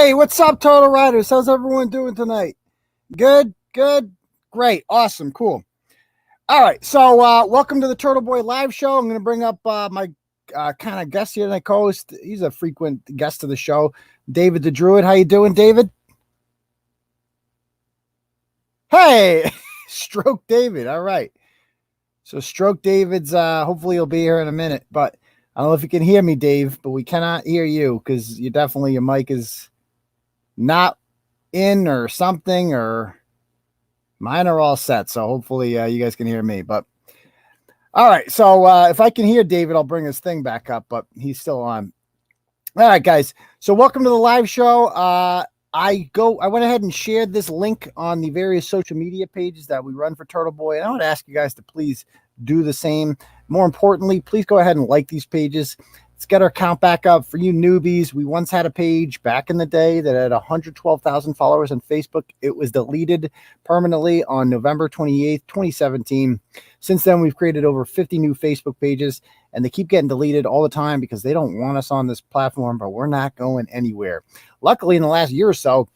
Hey, what's up, Total Riders? How's everyone doing tonight? Good, good, great, awesome, cool. All right, so welcome to the Turtleboy live show. I'm going to bring up my kind of guest here tonight, co-host. He's a frequent guest of the show, David the Druid. How you doing, David? Hey, Stroke David. All right. So Stroke David's hopefully he'll be here in a minute, but I don't know if you can hear me, Dave, but we cannot hear you because you definitely, your mic is not in or something, or mine are all set. So hopefully you guys can hear me, but all right. So if I can hear David, I'll bring his thing back up, but he's still on. All right, guys. So welcome to the live show. I went ahead and shared this link on the various social media pages that we run for Turtleboy. And I want to ask you guys to please do the same. More importantly, please go ahead and like these pages. Let's get our count back up. For you newbies, we once had a page back in the day that had 112,000 followers on Facebook. It was deleted permanently on November 28th, 2017. Since then, we've created over 50 new Facebook pages, and they keep getting deleted all the time because they don't want us on this platform, but we're not going anywhere. Luckily, in the last year or so,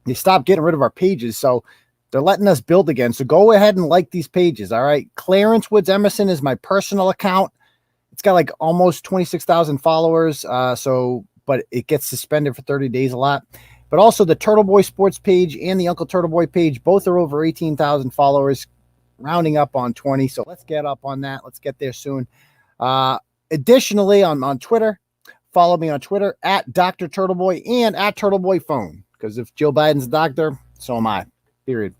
they stopped getting rid of our pages, so they're letting us build again. So go ahead and like these pages, all right? Clarence Woods Emerson is my personal account. It's got like almost 26,000 followers, but it gets suspended for 30 days a lot. But also the Turtleboy Sports page and the Uncle Turtleboy page, both are over 18,000 followers, rounding up on 20. So let's get up on that. Let's get there soon. Additionally, on Twitter, follow me on Twitter at Dr. Turtleboy and at Turtleboy Phone, because if Joe Biden's a doctor, so am I, period.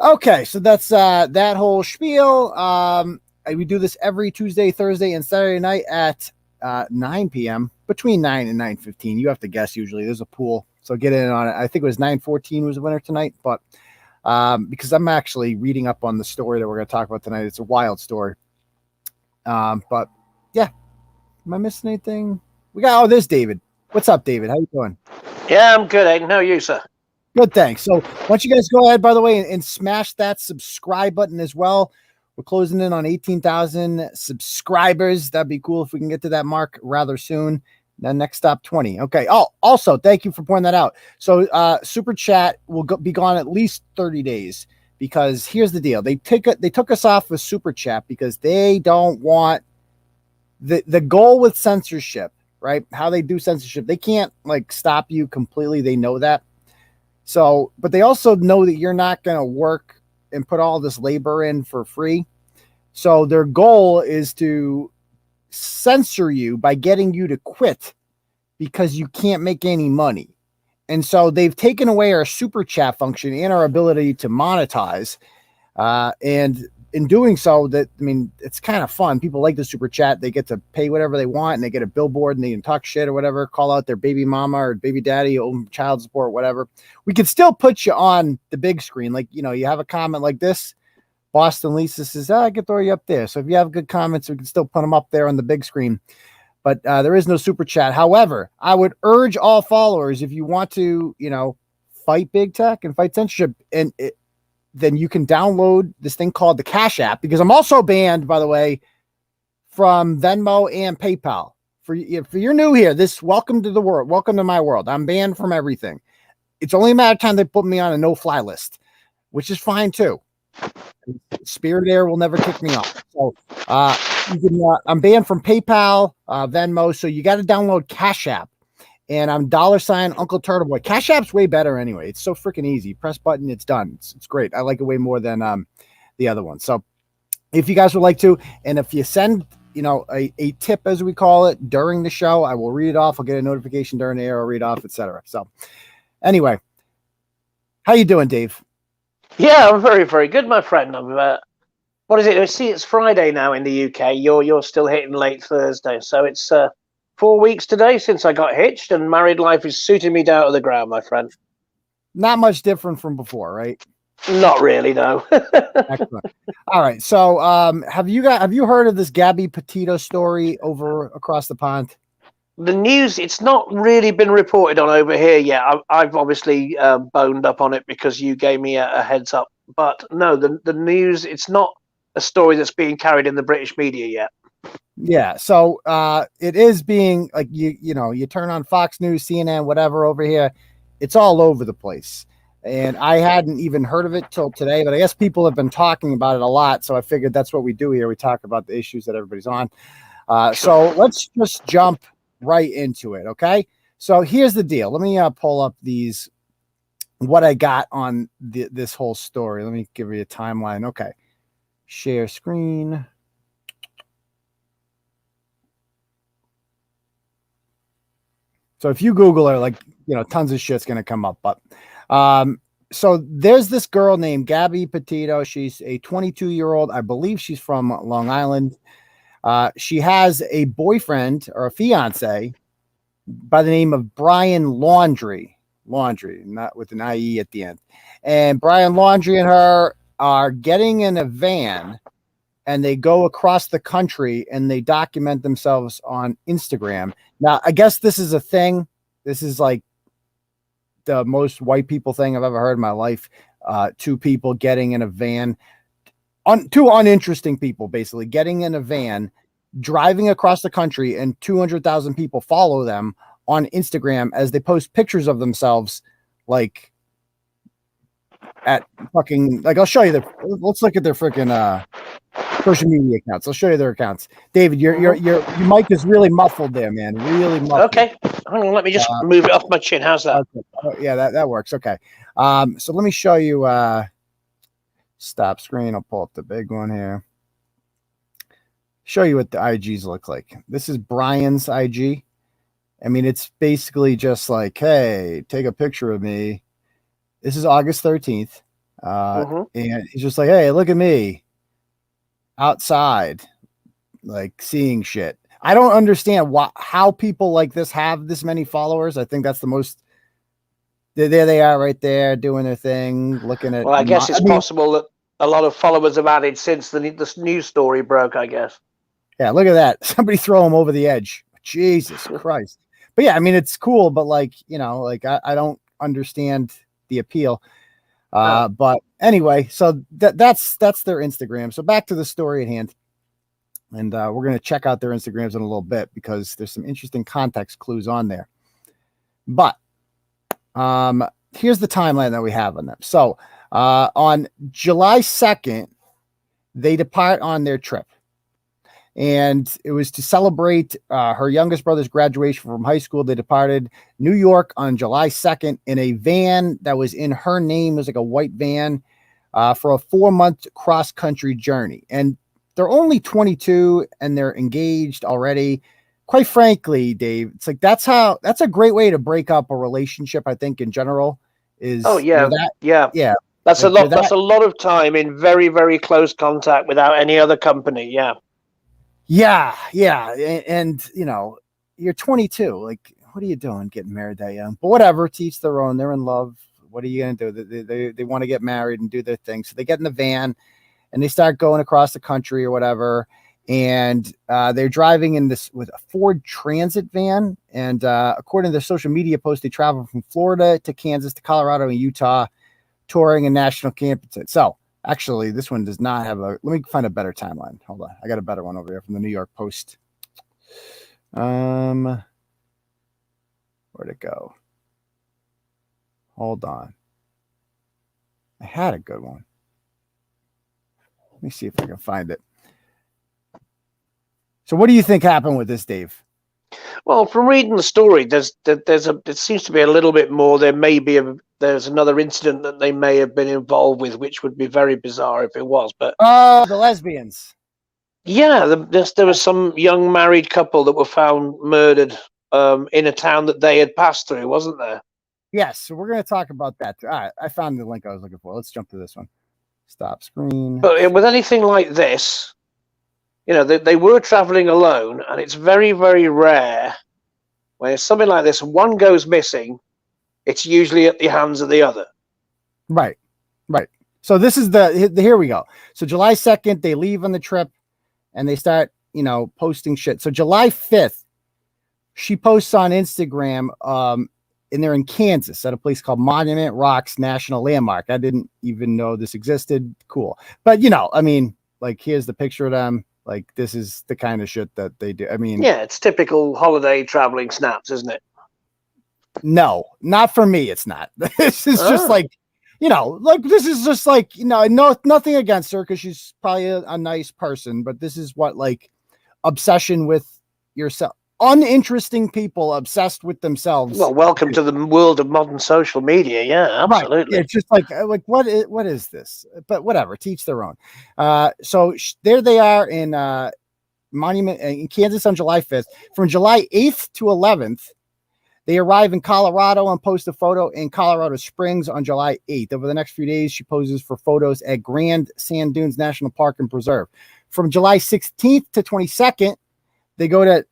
Okay, so that's that whole spiel. We do this every Tuesday, Thursday, and Saturday night at 9 p.m. between 9 and 9:15. You have to guess usually. There's a pool, so get in on it. I think it was 9:14 was the winner tonight, but because I'm actually reading up on the story that we're going to talk about tonight. It's a wild story. But yeah, am I missing anything? There's David. What's up, David? How you doing? Yeah, I'm good, Aidan. How are you, sir? Good, thanks. So why don't you guys go ahead, by the way, and smash that subscribe button as well. We're closing in on 18,000 subscribers. That'd be cool if we can get to that mark rather soon. Then next stop, 20. Okay. Oh, also, thank you for pointing that out. So Super Chat will be gone at least 30 days because here's the deal. They took us off with Super Chat because they don't want the goal with censorship, right? How they do censorship. They can't like stop you completely. They know that. So, but they also know that you're not going to work and put all this labor in for free. So their goal is to censor you by getting you to quit because you can't make any money. And so they've taken away our super chat function and our ability to monetize. And in doing so, it's kind of fun. People like the super chat. They get to pay whatever they want and they get a billboard and they can talk shit or whatever, call out their baby mama or baby daddy, child support, whatever. We could still put you on the big screen. Like, you have a comment like this. Boston Lisa says, I can throw you up there. So if you have good comments, we can still put them up there on the big screen. But there is no super chat. However, I would urge all followers, if you want to, fight big tech and fight censorship, then you can download this thing called the Cash App, because I'm also banned, by the way, from Venmo and PayPal. If you're new here, welcome to the world. Welcome to my world. I'm banned from everything. It's only a matter of time they put me on a no-fly list, which is fine too. Spirit Air will never kick me off. So I'm banned from PayPal, Venmo. So you got to download Cash App. And I'm $ Uncle Turtleboy. Cash App's way better anyway. It's so freaking easy. Press button, it's done. It's great. I like it way more than the other one. So if you guys would like to, and if you send, a tip, as we call it, during the show, I will read it off. I'll get a notification during the air. I'll read off, etc. So anyway, how you doing, Dave? Yeah, I'm very, very good, my friend. What is it? I see it's Friday now in the UK. You're still hitting late Thursday. So it's 4 weeks today since I got hitched, and married life is suiting me down to the ground, my friend. Not much different from before, right? Not really, no. Excellent. All right. So have you heard of this Gabby Petito story over across the pond? The news, it's not really been reported on over here yet. I've obviously boned up on it because you gave me a heads up. But no, the news, it's not a story that's being carried in the British media yet. Yeah. So it is being like you turn on Fox News, CNN, whatever over here, it's all over the place. And I hadn't even heard of it till today, but I guess people have been talking about it a lot. So I figured that's what we do here. We talk about the issues that everybody's on. So let's just jump right into it. Okay. So here's the deal. Let me pull up what I got on this whole story. Let me give you a timeline. Okay. Share screen. So if you Google her, like, tons of shit's going to come up. But so there's this girl named Gabby Petito. She's a 22-year-old. I believe she's from Long Island. She has a boyfriend or a fiance by the name of Brian Laundri, not with an IE at the end. And Brian Laundri and her are getting in a van, and they go across the country and they document themselves on Instagram. Now, I guess this is a thing. This is like the most white people thing I've ever heard in my life. Two people getting in a van, two uninteresting people, basically getting in a van, driving across the country, and 200,000 people follow them on Instagram as they post pictures of themselves, like at fucking, like, I'll show you let's look at their freaking social media accounts. I'll show you their accounts. David, your mic is really muffled there, man. Really muffled. Okay. Hang on, let me just move it off my chin. How's that? Okay. Oh, yeah, that works. Okay. So let me show you stop screen. I'll pull up the big one here. Show you what the IGs look like. This is Brian's IG. I mean, it's basically just like, hey, take a picture of me. This is August 13th. And he's just like, hey, look at me outside, like seeing shit. I don't understand how people like this have this many followers. I think that's the most. There they are right there doing their thing, looking at. Well, I guess it's possible that a lot of followers have added since the news story broke, I guess. Yeah, look at that. Somebody throw him over the edge. Jesus Christ. But yeah, I mean, it's cool, but like, I don't understand the appeal. But anyway, so that's their Instagram. So back to the story at hand. And we're going to check out their Instagrams in a little bit because there's some interesting context clues on there. But here's the timeline that we have on them. So on July 2nd, they depart on their trip. And it was to celebrate her youngest brother's graduation from high school. They departed New York on July 2nd in a van that was in her name. It was like a white van for a 4-month cross-country journey. And they're only 22 and they're engaged already. Quite frankly, Dave, it's like that's a great way to break up a relationship, I think, in general. Is yeah. That's a lot. That's a lot of time in very, very close contact without any other company. Yeah. And you're 22. Like, what are you doing getting married that young? But whatever, to each their own. They're in love. What are you going to do? They want to get married and do their thing. So they get in the van and they start going across the country or whatever. And they're driving in this with a Ford Transit van. And according to their social media post, they travel from Florida to Kansas to Colorado and Utah, touring a national campus. So actually, this one does not have let me find a better timeline. Hold on. I got a better one over here from the New York Post. Where'd it go? Hold on. I had a good one. Let me see if I can find it. So what do you think happened with this, Dave? Well, from reading the story, it seems to be a little bit more. There's another incident that they may have been involved with, which would be very bizarre if it was. But the lesbians. Yeah, there was some young married couple that were found murdered in a town that they had passed through, wasn't there? Yes, so we're going to talk about that. All right, I found the link I was looking for. Let's jump to this one. Stop screen. But with anything like this, they were traveling alone, and it's very, very rare when it's something like this, one goes missing, it's usually at the hands of the other. Right. So this is here we go. So July 2nd, they leave on the trip and they start, posting shit. So July 5th, she posts on Instagram, and they're in Kansas at a place called Monument Rocks National Landmark. I didn't even know this existed. Cool. But, here's the picture of them. Like, this is the kind of shit that they do. I mean, yeah, it's typical holiday traveling snaps, isn't it? No, not for me. It's not. This is just like, like this is just like, nothing against her because she's probably a nice person, but this is what like obsession with yourself. Uninteresting people obsessed with themselves. Well, welcome to the world of modern social media. Yeah, absolutely. Right. Yeah, it's just like what is this? But whatever, teach their own. So there they are in Monument in Kansas on July 5th. From July 8th to 11th, they arrive in Colorado and post a photo in Colorado Springs on July 8th. Over the next few days, she poses for photos at Grand Sand Dunes National Park and Preserve. From July 16th to 22nd, they go to,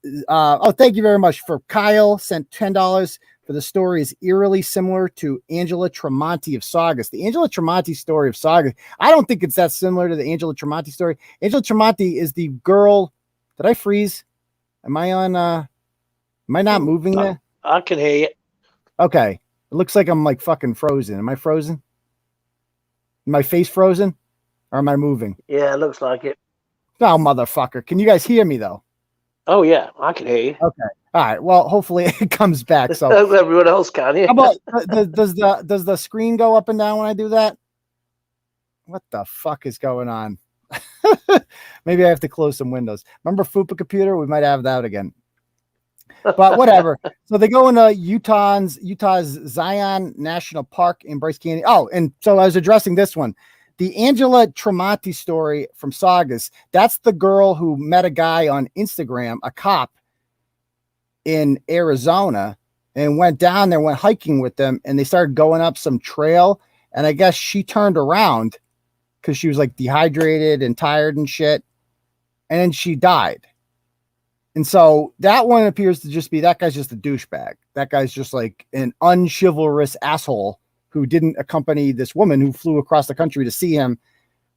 thank you very much. For Kyle, sent $10 for the story is eerily similar to Angela Tremonti of Saugus. The Angela Tremonti story of Saugus, I don't think it's that similar to the Angela Tremonti story. Angela Tremonti is the girl. Did I freeze? Am I not moving there? I can hear you. Okay. It looks like I'm like fucking frozen. Am I frozen? Am my face frozen? Or am I moving? Yeah, it looks like it. Oh, motherfucker. Can you guys hear me though? Oh yeah, I can hear you. Okay. All right. Well, hopefully it comes back. So everyone else can. Yeah. How about does the screen go up and down when I do that? What the fuck is going on? Maybe I have to close some windows. Remember 𝗃𝗃𝗃𝗃? We might have that again. But whatever. So they go into Utah's Zion National Park in Bryce Canyon. Oh, and so I was addressing this one. The Angela Tremonti story from Saugus, that's the girl who met a guy on Instagram, a cop in Arizona, and went down there, went hiking with them, and they started going up some trail. And I guess she turned around because she was like dehydrated and tired and shit. And then she died. And so that one appears to just be, that guy's just a douchebag. That guy's just like an unchivalrous asshole who didn't accompany this woman who flew across the country to see him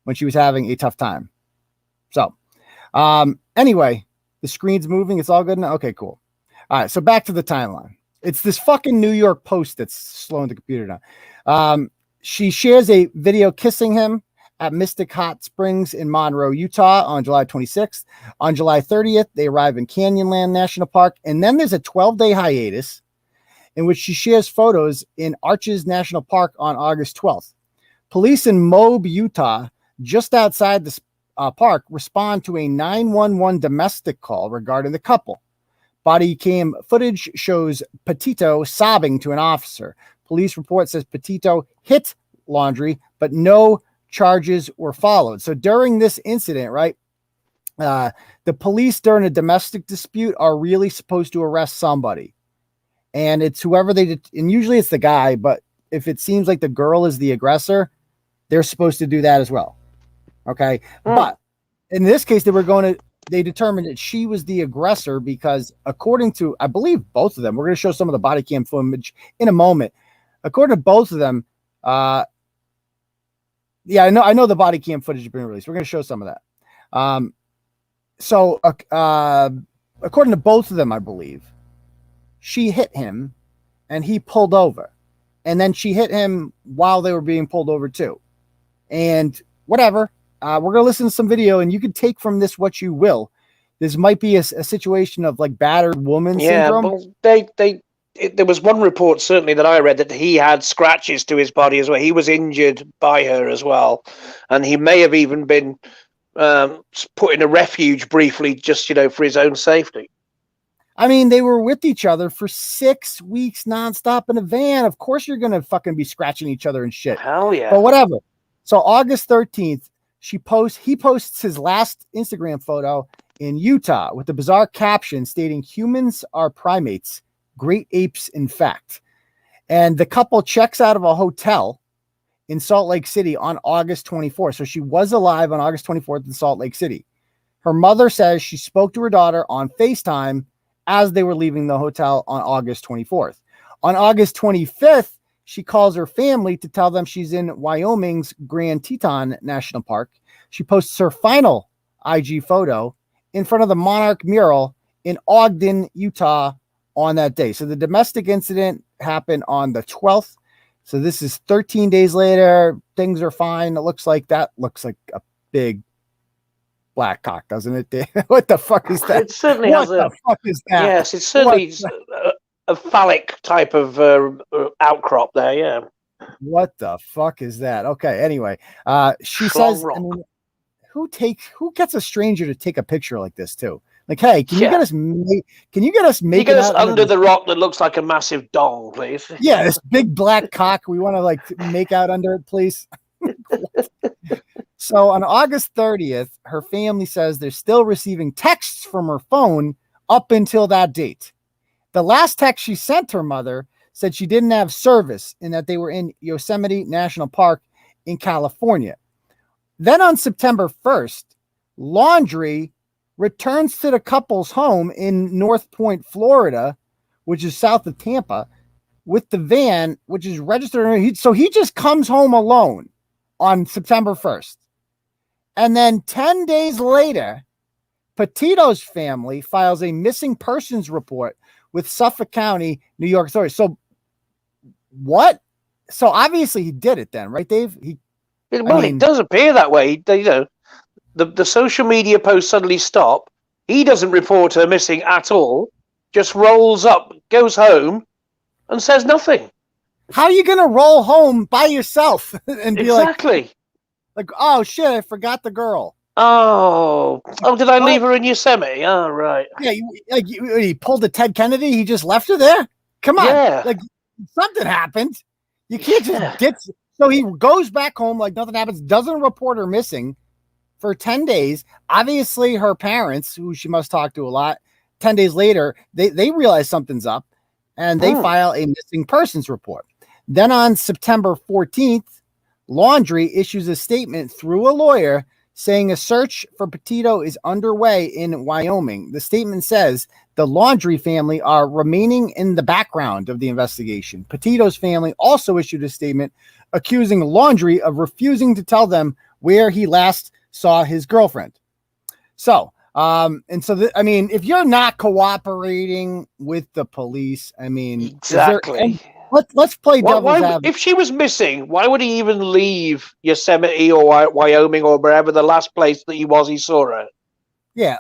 when she was having a tough time. So anyway, the screen's moving. It's all good now. Okay, cool. All right. So back to the timeline. It's this fucking New York Post that's slowing the computer down. She shares a video kissing him at Mystic Hot Springs in Monroe, Utah on July 26th. On July 30th, they arrive in Canyonland National Park. And then there's a 12-day hiatus in which she shares photos in Arches National Park on August 12th. Police in Moab, Utah, just outside the park, respond to a 911 domestic call regarding the couple. Body cam footage shows Petito sobbing to an officer. Police report says Petito hit Laundri, but no charges were followed. So during this incident, right, the police during a domestic dispute are really supposed to arrest somebody. And it's whoever they did, and usually it's the guy, but if it seems like the girl is the aggressor, they're supposed to do that as well. Okay. But in this case, they determined that she was the aggressor because according to, I believe both of them, we're going to show some of the body cam footage in a moment. According to both of them, yeah, I know the body cam footage has been released. We're going to show some of that. So according to both of them, I believe, she hit him and he pulled over. And then she hit him while they were being pulled over too. And whatever. We're going to listen to some video and you can take from this what you will. This might be a situation of like battered woman syndrome. Well, there was one report certainly that I read that he had scratches to his body as well. He was injured by her as well. And he may have even been put in a refuge briefly just, for his own safety. I mean, they were with each other for 6 weeks nonstop in a van. Of course you're going to fucking be scratching each other and shit. Hell yeah. But whatever. So August 13th, he posts his last Instagram photo in Utah with the bizarre caption stating humans are primates, great apes in fact. And the couple checks out of a hotel in Salt Lake City on August 24th. So she was alive on August 24th in Salt Lake City. Her mother says she spoke to her daughter on FaceTime as they were leaving the hotel on August 24th. On August 25th, she calls her family to tell them she's in Wyoming's Grand Teton National Park. She posts her final IG photo in front of the Monarch mural in Ogden, Utah on that day. So the domestic incident happened on the 12th. So this is 13 days later. Things are fine. It looks like a big black cock, doesn't it, Dan? What the fuck is that? It certainly what has the fuck is that? Yes, it's certainly a phallic type of outcrop there. Yeah. What the fuck is that? Okay. Anyway, she Schlong says, rock. I mean, who gets a stranger to take a picture like this too? Like, hey, can you get us Get us under the rock that looks like a massive dong, please? Yeah, this big black cock. We want to like make out under it, please. So on August 30th, her family says they're still receiving texts from her phone up until that date. The last text she sent her mother said she didn't have service and that they were in Yosemite National Park in California. Then on September 1st, Laundri returns to the couple's home in North Point, Florida, which is south of Tampa, with the van, which is registered. So he just comes home alone on September 1st. And then 10 days later, Petito's family files a missing persons report with Suffolk County, New York authorities. So what? So obviously he did it then, right, Dave? It does appear that way. The social media posts suddenly stop. He doesn't report her missing at all. Just rolls up, goes home, and says nothing. How are you going to roll home by yourself and be exactly like, oh shit, I forgot the girl. Oh, did I leave her in Yosemite? Oh, right. Yeah, he pulled a Ted Kennedy. He just left her there. Come on, like something happened. You can't just get. So he goes back home like nothing happens. Doesn't report her missing for 10 days. Obviously, her parents, who she must talk to a lot, 10 days later, they realize something's up, and they file a missing persons report. Then on September 14th, Laundri issues a statement through a lawyer saying a search for Petito is underway in Wyoming. The statement says the Laundri family are remaining in the background of the investigation. Petito's family also issued a statement accusing Laundri of refusing to tell them where he last saw his girlfriend. So, if you're not cooperating with the police, exactly. Let's play devil's advocate. If she was missing, why would he even leave Yosemite or Wyoming or wherever the last place that he saw her? Yeah,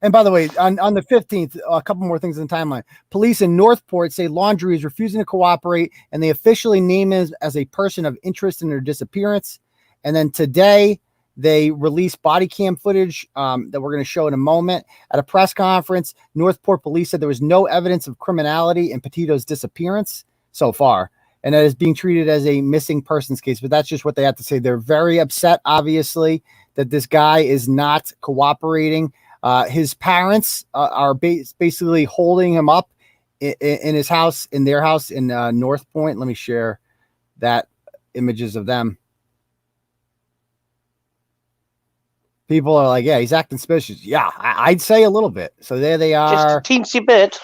and by the way, on the 15th, a couple more things in the timeline. Police in Northport say Laundri is refusing to cooperate, and they officially name him as a person of interest in her disappearance. And then today, they released body cam footage that we're going to show in a moment. At a press conference, Northport police said there was no evidence of criminality in Petito's disappearance so far, and that is being treated as a missing persons case. But that's just what they have to say. They're very upset, obviously, that this guy is not cooperating. His parents are basically holding him up in his house, in their house in North Point. Let me share that images of them. People are like, yeah, he's acting suspicious. Yeah, I'd say a little bit. So there they are. Just a teensy bit.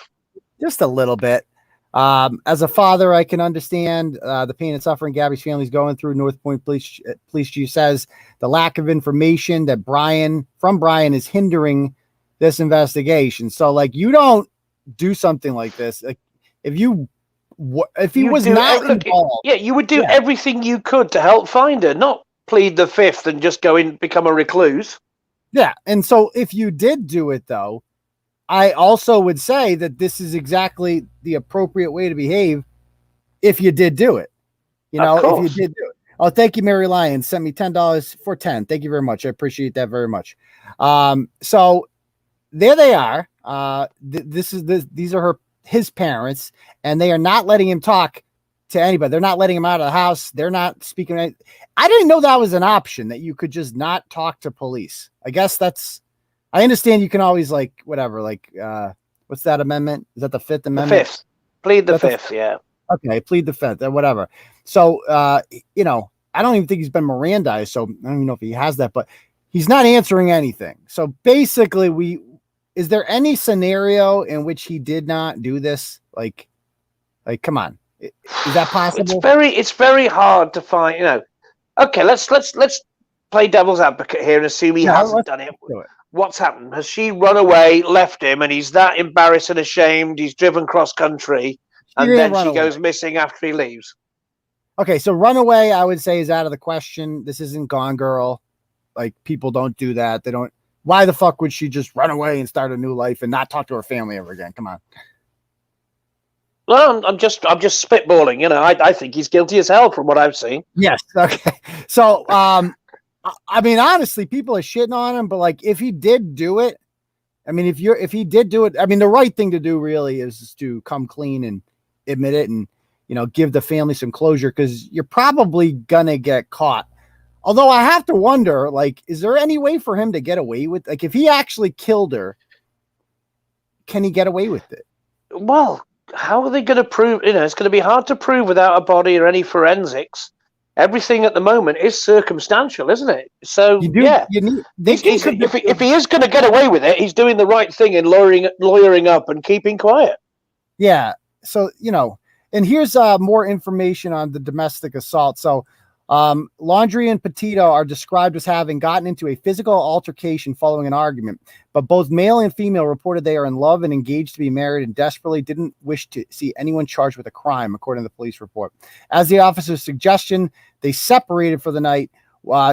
Just a little bit. As a father, I can understand the pain and suffering Gabby's family is going through. North Point Police Chief says the lack of information that Brian is hindering this investigation. So, like, you don't do something like this. Like, if he was not involved, you would do everything you could to help find her, not plead the fifth and just go in, become a recluse. Yeah, and so if you did do it, though, I also would say that this is exactly the appropriate way to behave if you did do it. If you did do it. Oh, thank you, Mary Lyons. Sent me $10 for 10. Thank you very much. I appreciate that very much. So there they are. These are his parents, and they are not letting him talk to anybody. They're not letting him out of the house. They're not speaking. I didn't know that was an option, that you could just not talk to police. I guess I understand you can always what's that amendment? Is that the Fifth Amendment? The Fifth. Plead the Fifth, yeah. Okay, plead the Fifth, whatever. So, I don't even think he's been Mirandized, so I don't even know if he has that, but he's not answering anything. So basically, is there any scenario in which he did not do this? Like, come on. Is that possible? It's very hard to find, Okay, let's play devil's advocate here and assume he hasn't done it. What's happened? Has she run away, left him, and he's that embarrassed and ashamed, he's driven cross country, and then she goes missing after he leaves? Okay, so runaway, I would say, is out of the question. This isn't Gone Girl. Like, people don't do that. They don't. Why the fuck would she just run away and start a new life and not talk to her family ever again? Come on. Well, I'm just spitballing. You know, I think he's guilty as hell from what I've seen. Yes. Okay. So, I mean, honestly, people are shitting on him, but like, if he did do it, I mean, if he did do it, I mean, the right thing to do really is to come clean and admit it, and give the family some closure, because you're probably gonna get caught. Although I have to wonder, like, is there any way for him to get away with, like, if he actually killed her, can he get away with it? Well, how are they going to prove? It's going to be hard to prove without a body or any forensics. Everything at the moment is circumstantial, isn't it? So if he is going to get away with it, he's doing the right thing in lawyering up and keeping quiet. Yeah. So and here's more information on the domestic assault. So Laundri and Petito are described as having gotten into a physical altercation following an argument, but both male and female reported they are in love and engaged to be married and desperately didn't wish to see anyone charged with a crime, according to the police report. As the officer's suggestion, they separated for the night.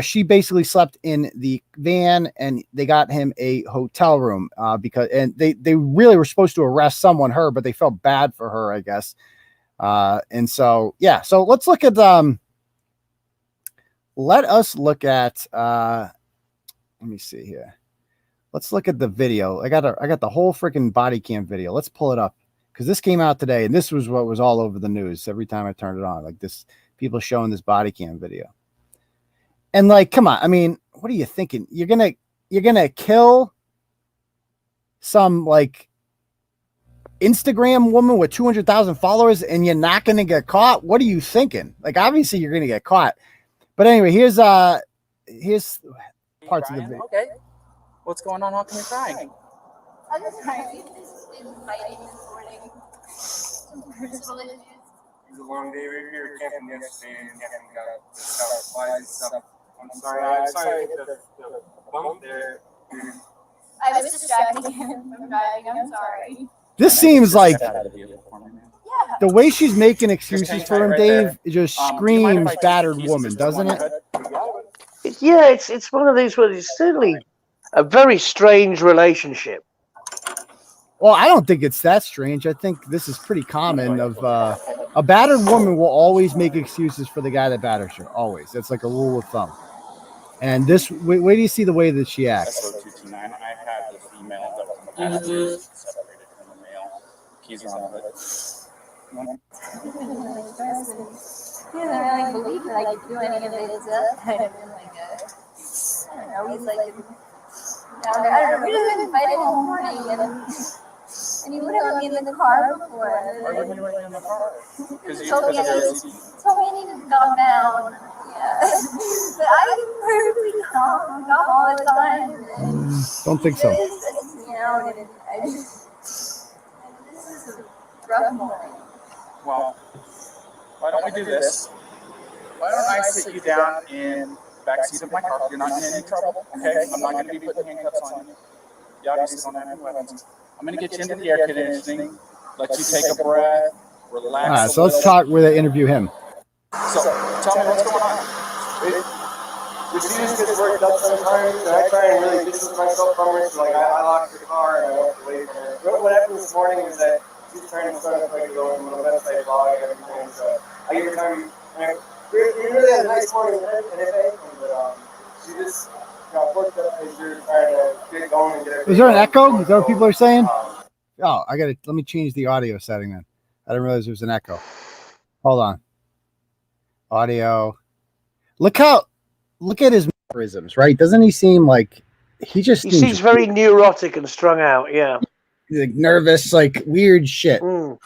She basically slept in the van, and they got him a hotel room because they really were supposed to arrest her, but they felt bad for her, I guess. And so, yeah, so let's look at let us look at let me see here. Let's look at the video. I got the whole freaking body cam video. Let's pull it up, because this came out today, and this was what was all over the news every time I turned it on. Like, this, people showing this body cam video. And like, come on, I mean, what are you thinking? You're gonna kill some like Instagram woman with 200,000 followers, and you're not gonna get caught? What are you thinking? Like, obviously you're gonna get caught. But anyway, here's parts of the video. Okay. What's going on? How come you're crying? I'm just crying. We've just been fighting this morning. Some personal issues. It was a long day. We were here camping yesterday, and camping got supplies and stuff. I'm sorry to hit the bump there. I was distracting him from driving. I'm sorry. This seems like the way she's making excuses for him, Dave, it just screams battered woman, doesn't it? Yeah, it's one of these where it's certainly a very strange relationship. Well, I don't think it's that strange. I think this is pretty common. Of a battered woman will always make excuses for the guy that batters her. Always. That's like a rule of thumb. And this, wait do you see the way that she acts? I had the female separated from the male. Keys are on the hood. He doesn't really believe that I could do any of it. It's kind of been like I don't know, he's like down there. I don't know, we just been fighting all morning, and he wouldn't let me in the car before. Why wouldn't you let me in the car? Because he told me I needed to calm down. Yeah. But I'm perfectly calm all the time. Don't think so. This is a rough morning. Well, why don't we do this? Why don't I sit you down in the backseat of my car? You're not in any trouble, okay? I'm not going to be putting handcuffs on you. You obviously don't have any weapons. I'm going to get you into the air conditioning, let you take a breath, relax. All right, so let's talk where they interview him. So, tell me what's going on. The students get worked up sometimes, and I try and really distance myself from her. So, like, I locked the car and I walked away from her. What happened this morning is that she's trying to start up like going on the website blog and everything. So I give her time. We really had a nice morning and everything, but she just got worked up as you're trying to get going and get everything. Is there an echo? Is that what people are saying? Oh, let me change the audio setting then. I didn't realize there was an echo. Hold on. Audio. Look at his mannerisms, right? Doesn't he seem like he seems very neurotic and strung out? Yeah, he's like nervous, like weird shit. Why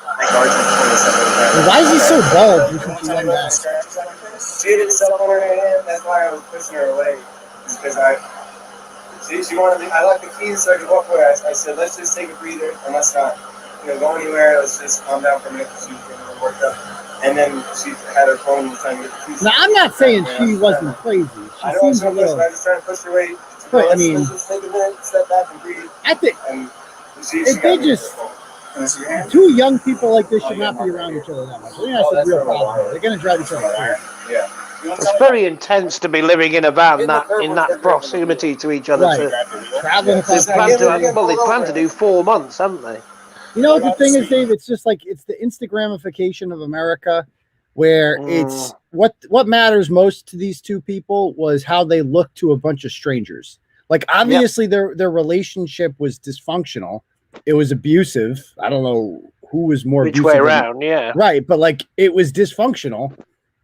is he so bald? She had stuff on her hand. That's why I was pushing her away, because she wanted. I left the keys so I could walk away. I said, let's just take a breather and let's not, go anywhere. Let's just calm down for a minute. She was getting worked up. And then she had her phone and was trying to get the keys. Now, I'm not saying she wasn't crazy. I know she's a little. I was trying to push her away. But, I mean, let's just take a minute, step back and breathe. I think if they just two young people like this should not be around each other that much. I think that's the real problem. They're going to drive each other crazy. Yeah. It's very intense to be living in a van in that proximity to each other. Right. Traveling across They plan to do 4 months, haven't they? You know what the thing is, Dave? It's just like it's the Instagramification of America, where it's what matters most to these two people was how they look to a bunch of strangers. Like obviously their relationship was dysfunctional. It was abusive. I don't know who was more which abusive way around, yeah. Right, but like it was dysfunctional.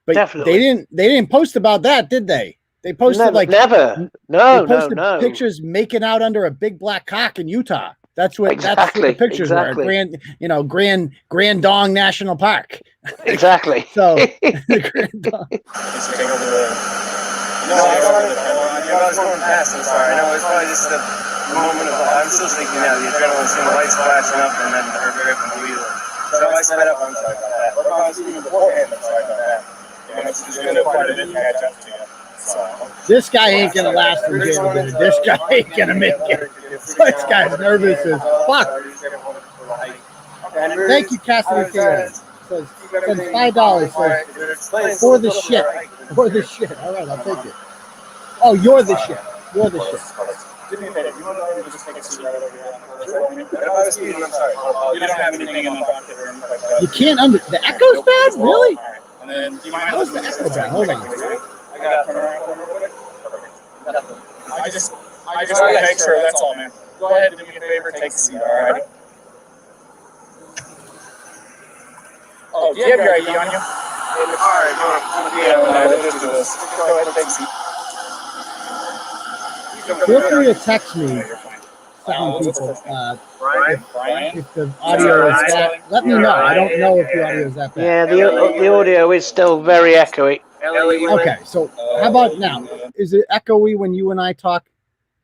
But definitely. They didn't post about that, did they? They posted never. No. Pictures making out under a big black cock in Utah. That's what the pictures were. Grand Dong National Park. Exactly. So the Grand Dong. No, I was going fast. I'm sorry. I know it's probably just a moment of. I'm still thinking now. The adrenaline's the lights flashing up, and then her grip and the wheel. So I sped up. I'm sorry about that. But if I was speaking beforehand, I'm sorry about that. It's just going to quite a bit catch up to you. This guy ain't gonna last in jail, dude. This guy ain't gonna make it. This guy's nervous as fuck. Thank you, Cassidy Taylor. Says $5. Says for the shit. For the shit. All right, I'll take it. Oh, you're the shit. You're the shit. Do me a favor. You want to just take a seat right over here? If I was speeding, I'm sorry. You don't have anything in the pocket or anything like that. You can't the echo's bad, really? And then do you mind? How's the echo bad? Hold on. I got to turn around real quick. I just want to make sure. That's all, man. Go ahead, do me a favor, take a seat. All right. Oh, do you have your ID on you? In the car. Let's do this. Go ahead and take a seat. Feel free to text me, sound people. If the audio is that, let me know. I don't know if the audio is that bad. Yeah, the audio is still very echoey. Okay, so how about now? Is it echoey when you and I talk,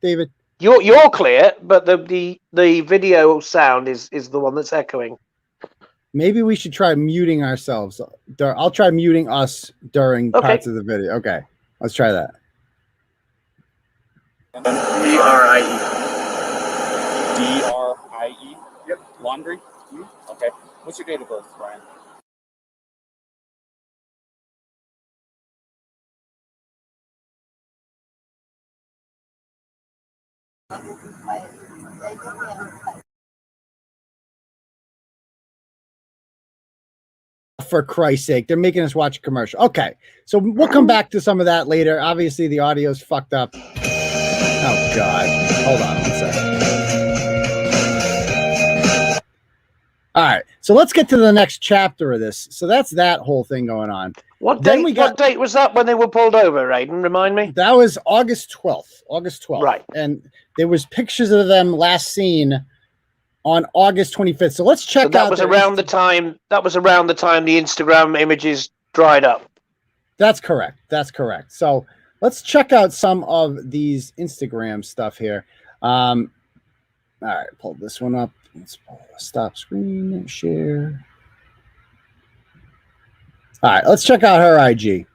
David? You're clear, but the video sound is the one that's echoing. Maybe we should try muting ourselves. I'll try muting us during parts of the video. Okay, let's try that. D-R-I-E. D-R-I-E? Yep. Laundri? Okay. What's your date of birth, Brian? For Christ's sake, they're making us watch a commercial. Okay, so we'll come back to some of that later. Obviously, the audio's fucked up. Oh, God. Hold on 1 second. All right, so let's get to the next chapter of this. So that's that whole thing going on. What date was that when they were pulled over, Aidan? Remind me. That was August 12th. August 12th. Right. And there was pictures of them last seen on August 25th. So let's check out. That was around the time the Instagram images dried up. That's correct. That's correct. So let's check out some of these Instagram stuff here. All right, pull this one up. Let's stop screen share. All right, let's check out her IG.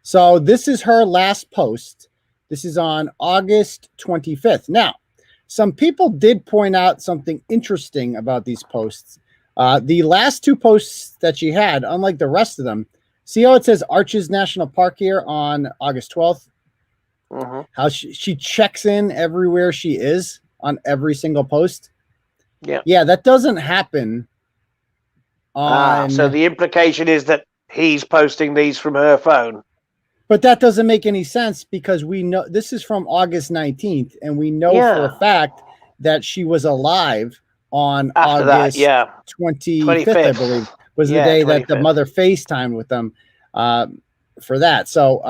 So this is her last post. This is on August 25th. Now, some people did point out something interesting about these posts. The last two posts that she had, unlike the rest of them, see how it says Arches National Park here on August 12th? Mm-hmm. How she checks in everywhere she is on every single post. Yeah, that doesn't happen. So the implication is that he's posting these from her phone. But that doesn't make any sense because we know this is from August 19th, and we know for a fact that she was alive on August 25th, I believe, was the day 25th. That the mother FaceTimed with them for that. So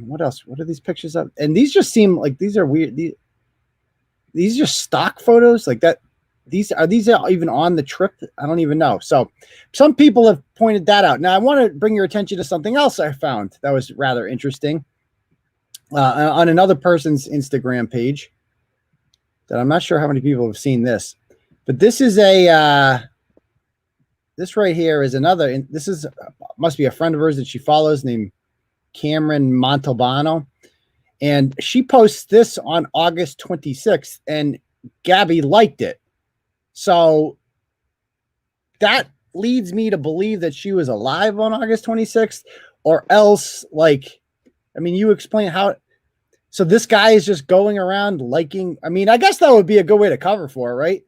what else? What are these pictures of? And these just seem like these are weird. These are just stock photos like that. These are even on the trip? I don't even know. So some people have pointed that out. Now I want to bring your attention to something else I found that was rather interesting on another person's Instagram page that I'm not sure how many people have seen this, but this is this right here is another, this is must be a friend of hers that she follows named Cameron Montalbano. And she posts this on August 26th and Gabby liked it. So that leads me to believe that she was alive on August 26th, or else, like, I mean, you explain how. So this guy is just going around liking. I mean, I guess that would be a good way to cover for it, right?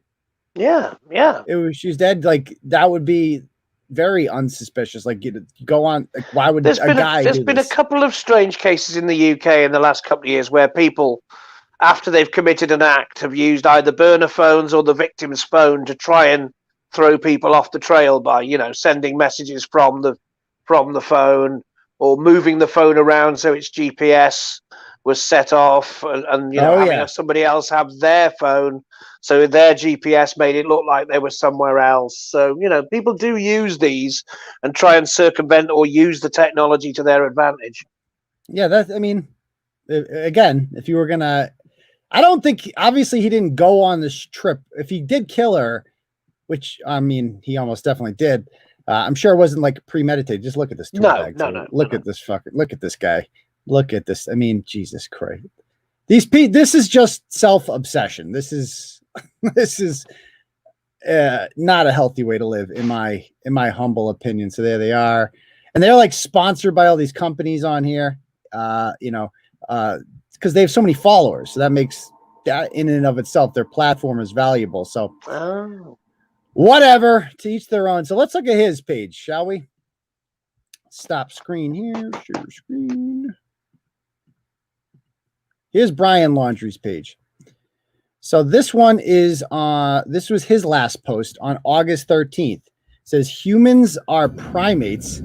Yeah. It was she's dead. Like that would be very unsuspicious. Like you go on. Like why would There's a guy? There's been a couple of strange cases in the UK in the last couple of years where people, after they've committed an act, have used either burner phones or the victim's phone to try and throw people off the trail by, sending messages from the phone or moving the phone around so its GPS was set off, and having somebody else have their phone, so their GPS made it look like they were somewhere else. So people do use these and try and circumvent or use the technology to their advantage. Yeah, I mean, again, if you were gonna, I don't think, obviously he didn't go on this trip. If he did kill her, which I mean, he almost definitely did. I'm sure it wasn't like premeditated. Just look at this. No. Look at this guy. Look at this. I mean, Jesus Christ. This is just self-obsession. This is not a healthy way to live, in my humble opinion. So there they are, and they're like sponsored by all these companies on here. Because they have so many followers, so that makes that in and of itself their platform is valuable. So whatever, to each their own. So let's look at his page, shall we? Stop screen here. Share screen. Here's Brian Laundri's page. So this one is this was his last post on August 13th. It says humans are primates,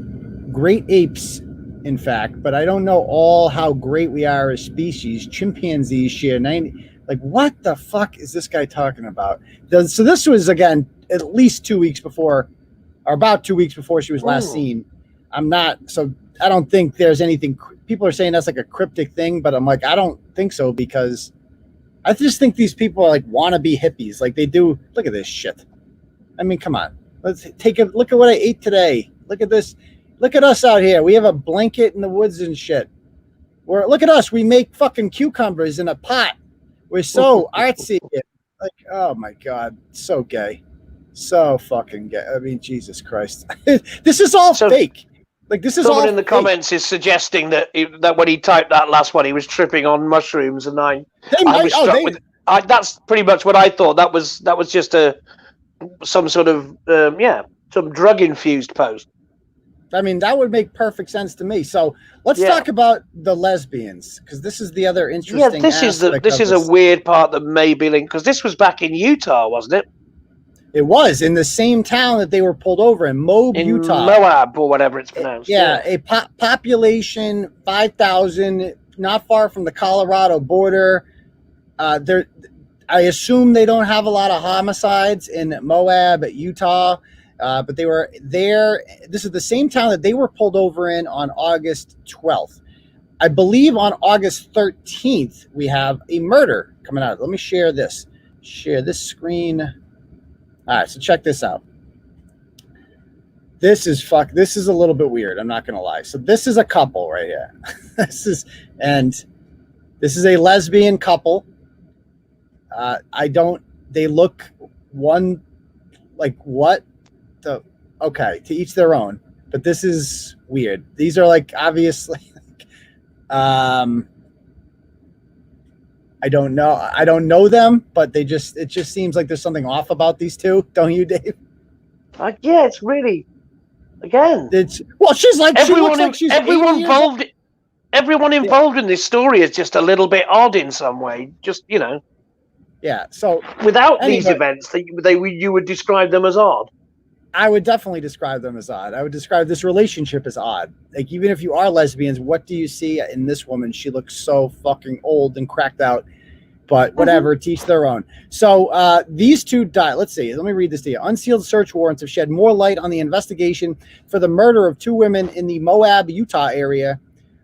great apes, in fact, but I don't know all how great we are as species. Chimpanzees share 90. Like, what the fuck is this guy talking about? So this was, again, at least 2 weeks before, or about 2 weeks before she was last seen. I don't think there's anything. People are saying that's like a cryptic thing, but I'm like, I don't think so, because I just think these people are like wannabe hippies. Like they do. Look at this shit. I mean, come on. Let's take a look at what I ate today. Look at this. Look at us out here. We have a blanket in the woods and shit. Look at us. We make fucking cucumbers in a pot. We're so artsy. Like, oh my God. So gay. So fucking gay. I mean, Jesus Christ. This is all fake. Like this is someone all in the fake. comments is suggesting that when he typed that last one, he was tripping on mushrooms, and that's pretty much what I thought. That was just some sort of some drug infused post. I mean, that would make perfect sense to me. So let's talk about the lesbians, because this is the other interesting. Yeah, this is a weird part that may be linked, because this was back in Utah, wasn't it? It was in the same town that they were pulled over in Moab, Utah. Moab, or whatever it's pronounced. Yeah, a population 5,000, not far from the Colorado border. I assume they don't have a lot of homicides in Moab, Utah, but they were there. This is the same town that they were pulled over in on August 12th. I believe on August 13th, we have a murder coming out. Let me share this. Share this screen. All right, so check this out. This is a little bit weird. I'm not gonna lie. So this is a couple right here. This is a lesbian couple. They look one like what the okay, to each their own. But this is weird. These are like obviously I don't know them, but it just seems like there's something off about these two, don't you, Dave? Yeah, it's really, again. She's like everyone involved. Everyone involved in this story is just a little bit odd in some way. Just Yeah. So without these events, you would describe them as odd. I would definitely describe them as odd. I would describe this relationship as odd. Like, even if you are lesbians, what do you see in this woman? She looks so fucking old and cracked out. But whatever, teach their own. So these two died. Let's see. Let me read this to you. Unsealed search warrants have shed more light on the investigation for the murder of two women in the Moab, Utah area,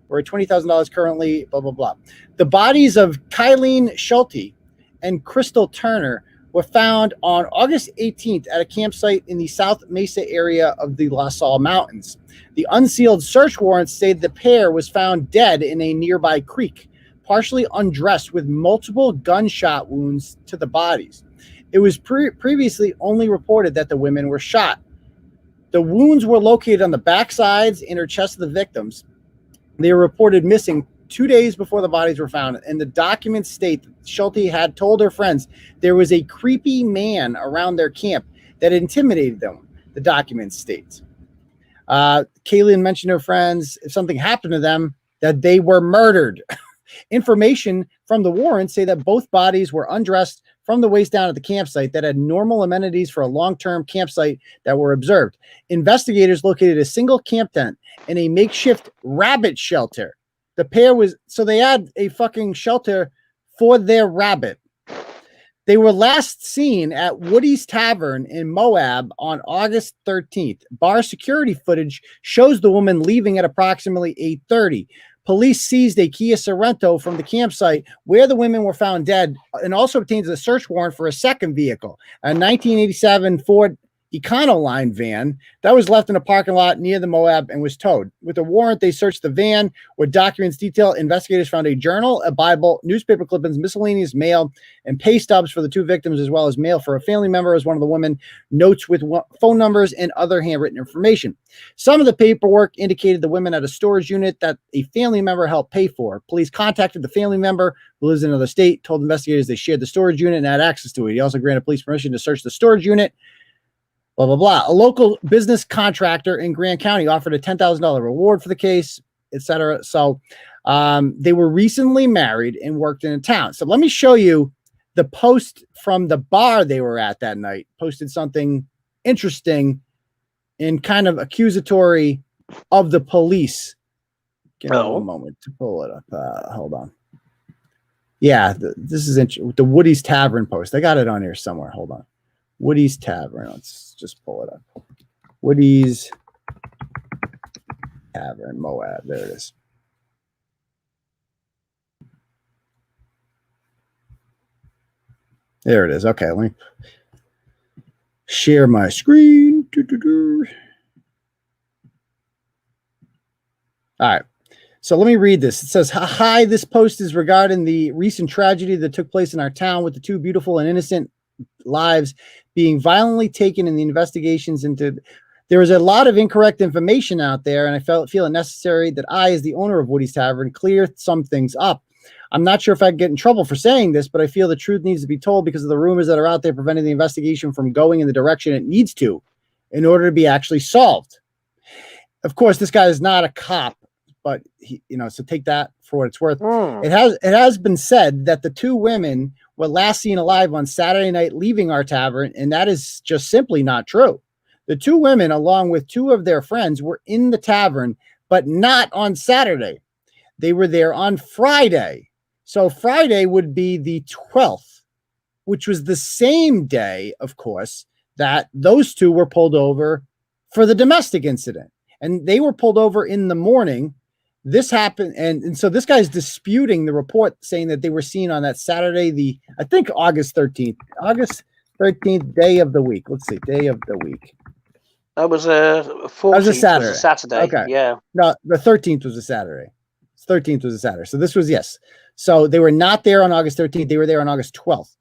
where $20,000 currently, blah, blah, blah. The bodies of Kylen Schulte and Crystal Turner were found on August 18th at a campsite in the South Mesa area of the La Salle Mountains. The unsealed search warrants say the pair was found dead in a nearby creek, partially undressed with multiple gunshot wounds to the bodies. It was previously only reported that the women were shot. The wounds were located on the backsides and or chest of the victims. They were reported missing 2 days before the bodies were found, and the documents state that Schulte had told her friends there was a creepy man around their camp that intimidated them, the documents state. Kylen mentioned to her friends if something happened to them, that they were murdered. Information from the warrants say that both bodies were undressed from the waist down at the campsite that had normal amenities for a long-term campsite that were observed. Investigators located a single camp tent and a makeshift rabbit shelter. The pair was, so they had a fucking shelter for their rabbit. They were last seen at Woody's Tavern in Moab on August 13th. Bar security footage shows the woman leaving at approximately 8:30. Police seized a Kia Sorento from the campsite where the women were found dead and also obtained a search warrant for a second vehicle, a 1987 Ford Econoline van that was left in a parking lot near the Moab and was towed. With a warrant, they searched the van where documents detail. Investigators found a journal, a Bible, newspaper clippings, miscellaneous mail, and pay stubs for the two victims, as well as mail for a family member as one of the women, notes with phone numbers and other handwritten information. Some of the paperwork indicated the women had a storage unit that a family member helped pay for. Police contacted the family member who lives in another state, told investigators they shared the storage unit and had access to it. He also granted police permission to search the storage unit. Blah, blah, blah. A local business contractor in Grant County offered a $10,000 reward for the case, etc. So they were recently married and worked in a town. So let me show you the post from the bar they were at that night. Posted something interesting and kind of accusatory of the police. Give me a moment to pull it up. Hold on. Yeah, this is the Woody's Tavern post. I got it on here somewhere. Hold on. Woody's Tavern. Let's just pull it up. Woody's Tavern, Moab. There it is. There it is. Okay, let me share my screen. All right. So let me read this. It says, hi, this post is regarding the recent tragedy that took place in our town with the two beautiful and innocent lives being violently taken in the investigations into. There is a lot of incorrect information out there, and I feel it necessary that I, as the owner of Woody's Tavern, clear some things up. I'm not sure if I'd get in trouble for saying this, but I feel the truth needs to be told because of the rumors that are out there preventing the investigation from going in the direction it needs to in order to be actually solved. Of course, this guy is not a cop, but he, so take that for what it's worth. It has been said that the two women were last seen alive on Saturday night leaving our tavern, and that is just simply not true. The two women, along with two of their friends, were in the tavern, but not on Saturday. They were there on Friday. So Friday would be the 12th, which was the same day, of course, that those two were pulled over for the domestic incident. And they were pulled over in the morning. This happened, and so this guy's disputing the report, saying that they were seen on that Saturday, I think August 13th. August 13th, day of the week. Let's see, day of the week. That was a 14th. That was a Saturday. Was a Saturday. Okay. Yeah. No, the 13th was a Saturday. 13th was a Saturday. So this was, yes. So they were not there on August 13th. They were there on August 12th.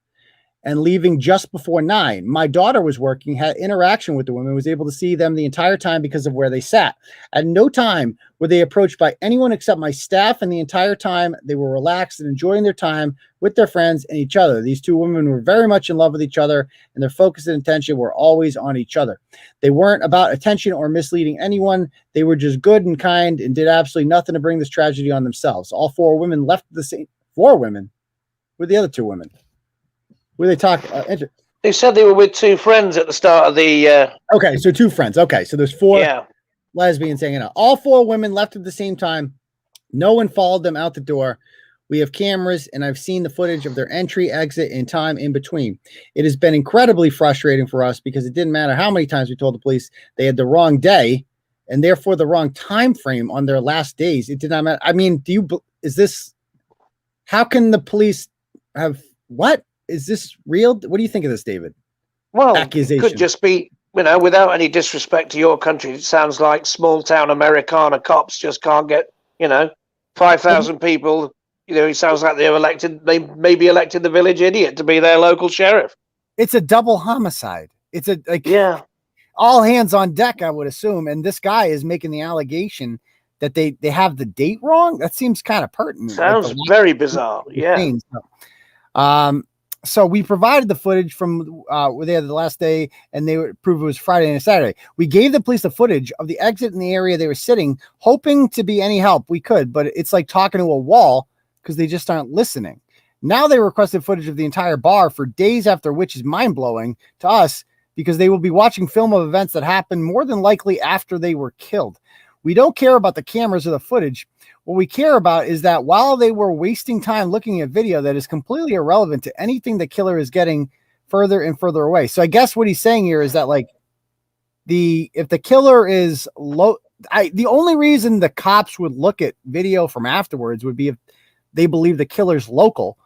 And leaving just before 9. My daughter was working, had interaction with the women, was able to see them the entire time because of where they sat. At no time were they approached by anyone except my staff, and the entire time they were relaxed and enjoying their time with their friends and each other. These two women were very much in love with each other, and their focus and attention were always on each other. They weren't about attention or misleading anyone. They were just good and kind and did absolutely nothing to bring this tragedy on themselves. All four women left the same. 4 women? Who were the other 2 women? Where they talk? They said they were with 2 friends at the start of the. Okay, so 2 friends. Okay, so there's 4 lesbians hanging out. All 4 women left at the same time. No one followed them out the door. We have cameras, and I've seen the footage of their entry, exit, and time in between. It has been incredibly frustrating for us because it didn't matter how many times we told the police they had the wrong day and therefore the wrong time frame on their last days. It did not matter. I mean, how can the police have what? Is this real? What do you think of this, David? Well, accusation. It could just be, without any disrespect to your country, it sounds like small town Americana cops just can't get, 5,000 people. It sounds like they maybe elected the village idiot to be their local sheriff. It's a double homicide. It's all hands on deck, I would assume. And this guy is making the allegation that they have the date wrong. That seems kind of pertinent. Sounds very bizarre. Yeah. So we provided the footage from where they had the last day, and they would prove it was Friday and Saturday. We gave the police the footage of the exit in the area they were sitting, hoping to be any help we could, but it's like talking to a wall because they just aren't listening. Now they requested footage of the entire bar for days after, which is mind-blowing to us because they will be watching film of events that happened more than likely after they were killed. We don't care about the cameras or the footage. What we care about is that while they were wasting time looking at video that is completely irrelevant to anything the killer is getting further and further away. So I guess what he's saying here is that like if the killer is low, the only reason the cops would look at video from afterwards would be if they believe the killer's local.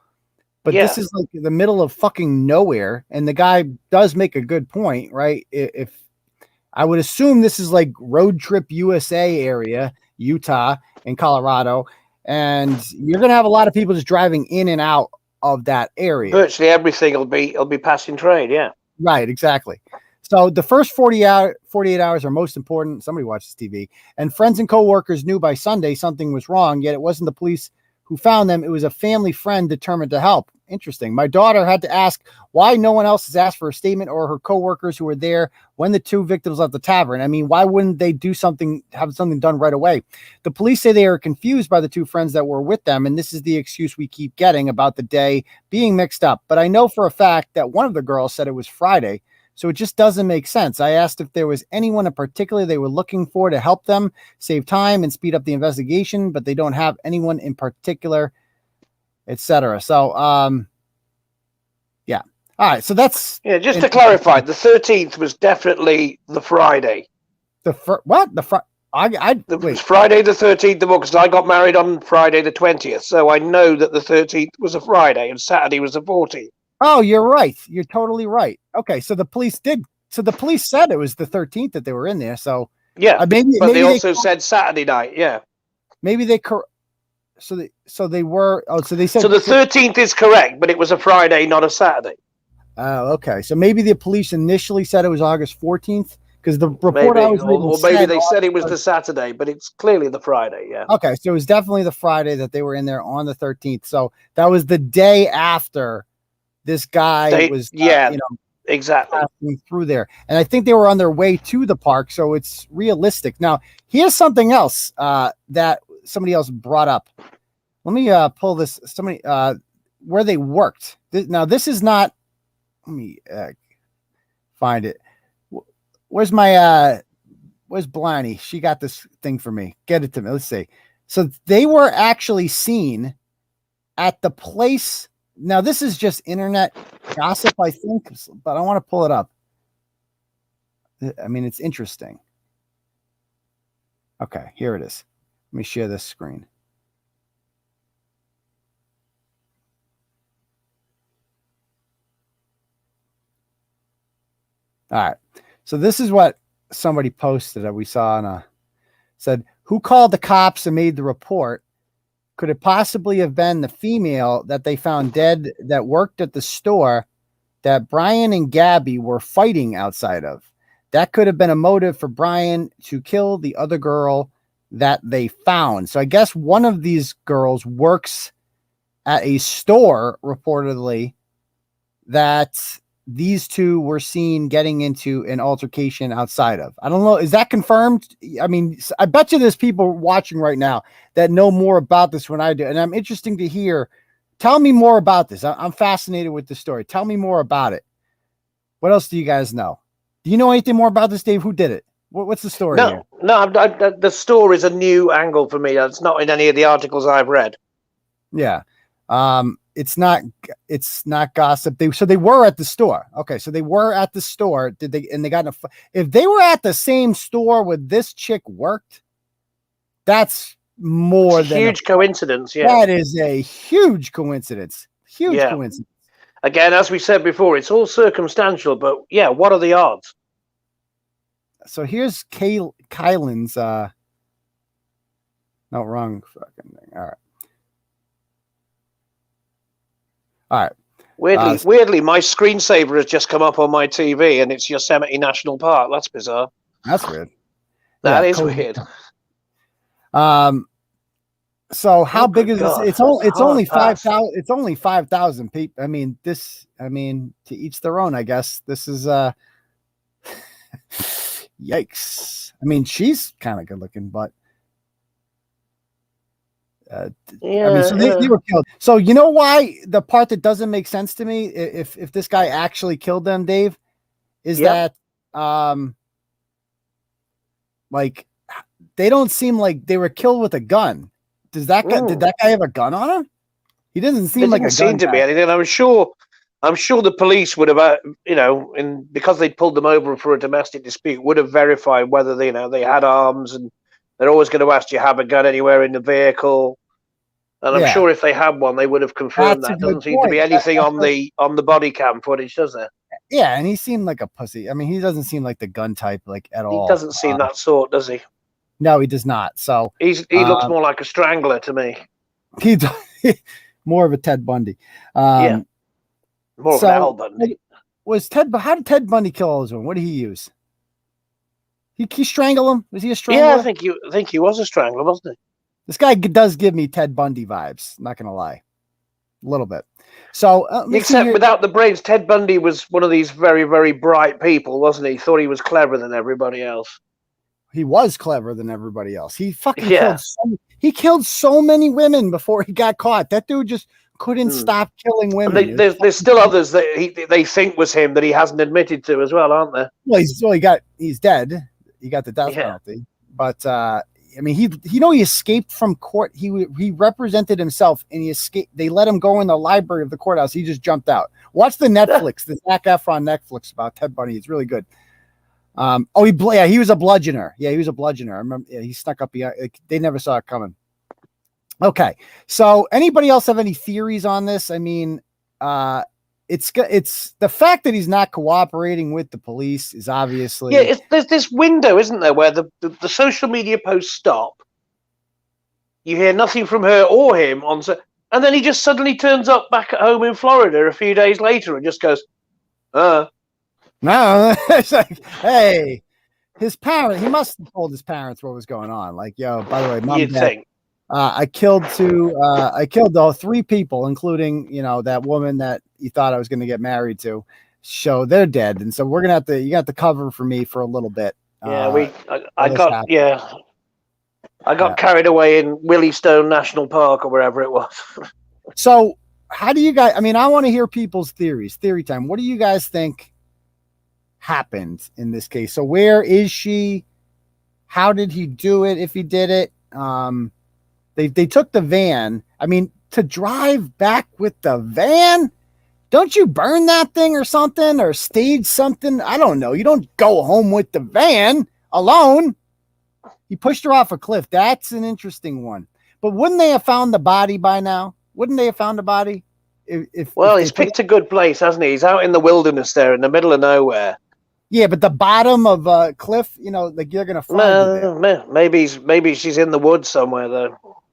But this is like the middle of fucking nowhere. And the guy does make a good point, right? If I would assume this is like road trip USA area, Utah and Colorado, and you're going to have a lot of people just driving in and out of that area. Virtually everything will be passing trade. Yeah. Right. Exactly. So the first 48 hours are most important. Somebody watches TV, and friends and coworkers knew by Sunday something was wrong, yet it wasn't the police who found them. It was a family friend determined to help. Interesting. My daughter had to ask why no one else has asked for a statement, or her coworkers who were there when the two victims left the tavern. I mean, why wouldn't they have something done right away? The police say they are confused by the two friends that were with them, and this is the excuse we keep getting about the day being mixed up. But I know for a fact that one of the girls said it was Friday, so it just doesn't make sense. I asked if there was anyone in particular they were looking for to help them save time and speed up the investigation, but they don't have anyone in particular, etc. So, yeah. All right. So that's just to clarify, the 13th was definitely the Friday. What? It was Friday the 13th of August. I got married on Friday the 20th, so I know that the 13th was a Friday and Saturday was the 14th. Oh, you're right. You're totally right. Okay, so the police said it was the 13th that they were in there. So yeah, but they also said Saturday night. Yeah, maybe they so they were. Oh, so they said. So the 13th is correct, but it was a Friday, not a Saturday. Oh, okay. So maybe the police initially said it was August 14th because the report I was reading, or maybe they said it was the Saturday, but it's clearly the Friday. Yeah. Okay, so it was definitely the Friday that they were in there on the 13th. So that was the day after this guy was. Exactly. Passing through there. And I think they were on their way to the park. So it's realistic. Now, here's something else that somebody else brought up. Let me pull this. Where they worked. Now, this is not. Let me find it. Where's Blarney? She got this thing for me. Get it to me. Let's see. So they were actually seen at the place. Now, this is just internet gossip, I think, but I want to pull it up. I mean, it's interesting. Okay, here it is. Let me share this screen. All right. So this is what somebody posted that we saw said, who called the cops and made the report? Could it possibly have been the female that they found dead that worked at the store that Brian and Gabby were fighting outside of? That could have been a motive for Brian to kill the other girl that they found. So I guess one of these girls works at a store, reportedly, that these two were seen getting into an altercation outside of. I don't know. Is that confirmed? I mean, I bet you there's people watching right now that know more about this than I do. And I'm interested to hear. Tell me more about this. I'm fascinated with the story. Tell me more about it. What else do you guys know? Do you know anything more about this, Dave? Who did it? What's the story? No, the story is a new angle for me. It's not in any of the articles I've read. Yeah. It's not gossip. They were at the store. Okay, so they were at the store. They got in if they were at the same store where this chick worked, that's more than huge coincidence. Yeah, that is a huge coincidence. Coincidence. Again, as we said before, it's all circumstantial, but yeah, what are the odds? So here's Kylen's. No, wrong fucking thing. All right. Weirdly, my screensaver has just come up on my TV, and it's Yosemite National Park. That's bizarre. That's weird. That is weird. So how big is this? It's only 5,000. It's only 5,000 people. I mean, to each their own. I guess this is yikes. I mean, she's kind of good looking, but I mean, so they were killed. So you know why the part that doesn't make sense to me, if this guy actually killed them, Dave, is that like they don't seem like they were killed with a gun. Does that guy? Did that guy have a gun on him? He doesn't seem like a gun. Seem to be anything. I'm sure the police would have, because they pulled them over for a domestic dispute, would have verified whether they had arms, and they're always going to ask, do you have a gun anywhere in the vehicle? And I'm sure if they had one, they would have confirmed that. Doesn't seem to be anything on the body cam footage, does there? Yeah, and he seemed like a pussy. I mean, he doesn't seem like the gun type, like at all. He doesn't seem that sort, does he? No, he does not. So he looks more like a strangler to me. He's more of a Ted Bundy. More of an Al Bundy. How did Ted Bundy kill all his women? What did he use? He strangled him? Was he a strangler? Yeah, I think he was a strangler, wasn't he? This guy does give me Ted Bundy vibes. Not gonna lie, a little bit. So, except without the brains, Ted Bundy was one of these very, very bright people, wasn't he? He thought he was cleverer than everybody else. He was cleverer than everybody else. He fucking killed so many women before he got caught. That dude just couldn't stop killing women. There's still others that they think was him that he hasn't admitted to as well, aren't there? Well, he's dead. He got the death penalty. But I mean, he escaped from court. He represented himself, and he escaped. They let him go in the library of the courthouse. He just jumped out. Watch the Netflix, the Zac Efron Netflix about Ted Bundy. It's really good. He was a bludgeoner. Yeah, he was a bludgeoner. I remember. Yeah, he snuck up. They never saw it coming. Okay, so anybody else have any theories on this? I mean, it's the fact that he's not cooperating with the police is obviously there's this window, isn't there, where the social media posts stop. You hear nothing from her or him and then he just suddenly turns up back at home in Florida a few days later and just goes, No, it's like, hey, his parent. He must have told his parents what was going on. Like, yo, by the way, mom, you'd think. I killed 3 people, including, that woman that you thought I was going to get married to. So they're dead. And so you got to cover for me for a little bit. Yeah, I got carried away in Willystone National Park or wherever it was. So how do you guys, I mean, I want to hear people's theories, theory time. What do you guys think happened in this case? So where is she? How did he do it? If he did it, they took the van. I mean, to drive back with the van, don't you burn that thing or something, or stage something? I don't know. You don't go home with the van alone. He pushed her off a cliff. That's an interesting one. But wouldn't they have found the body by now? Wouldn't they have found the body? If he's picked a good place, hasn't he? He's out in the wilderness there in the middle of nowhere. Yeah, but the bottom of a cliff, like you're gonna find it. Maybe she's in the woods somewhere though,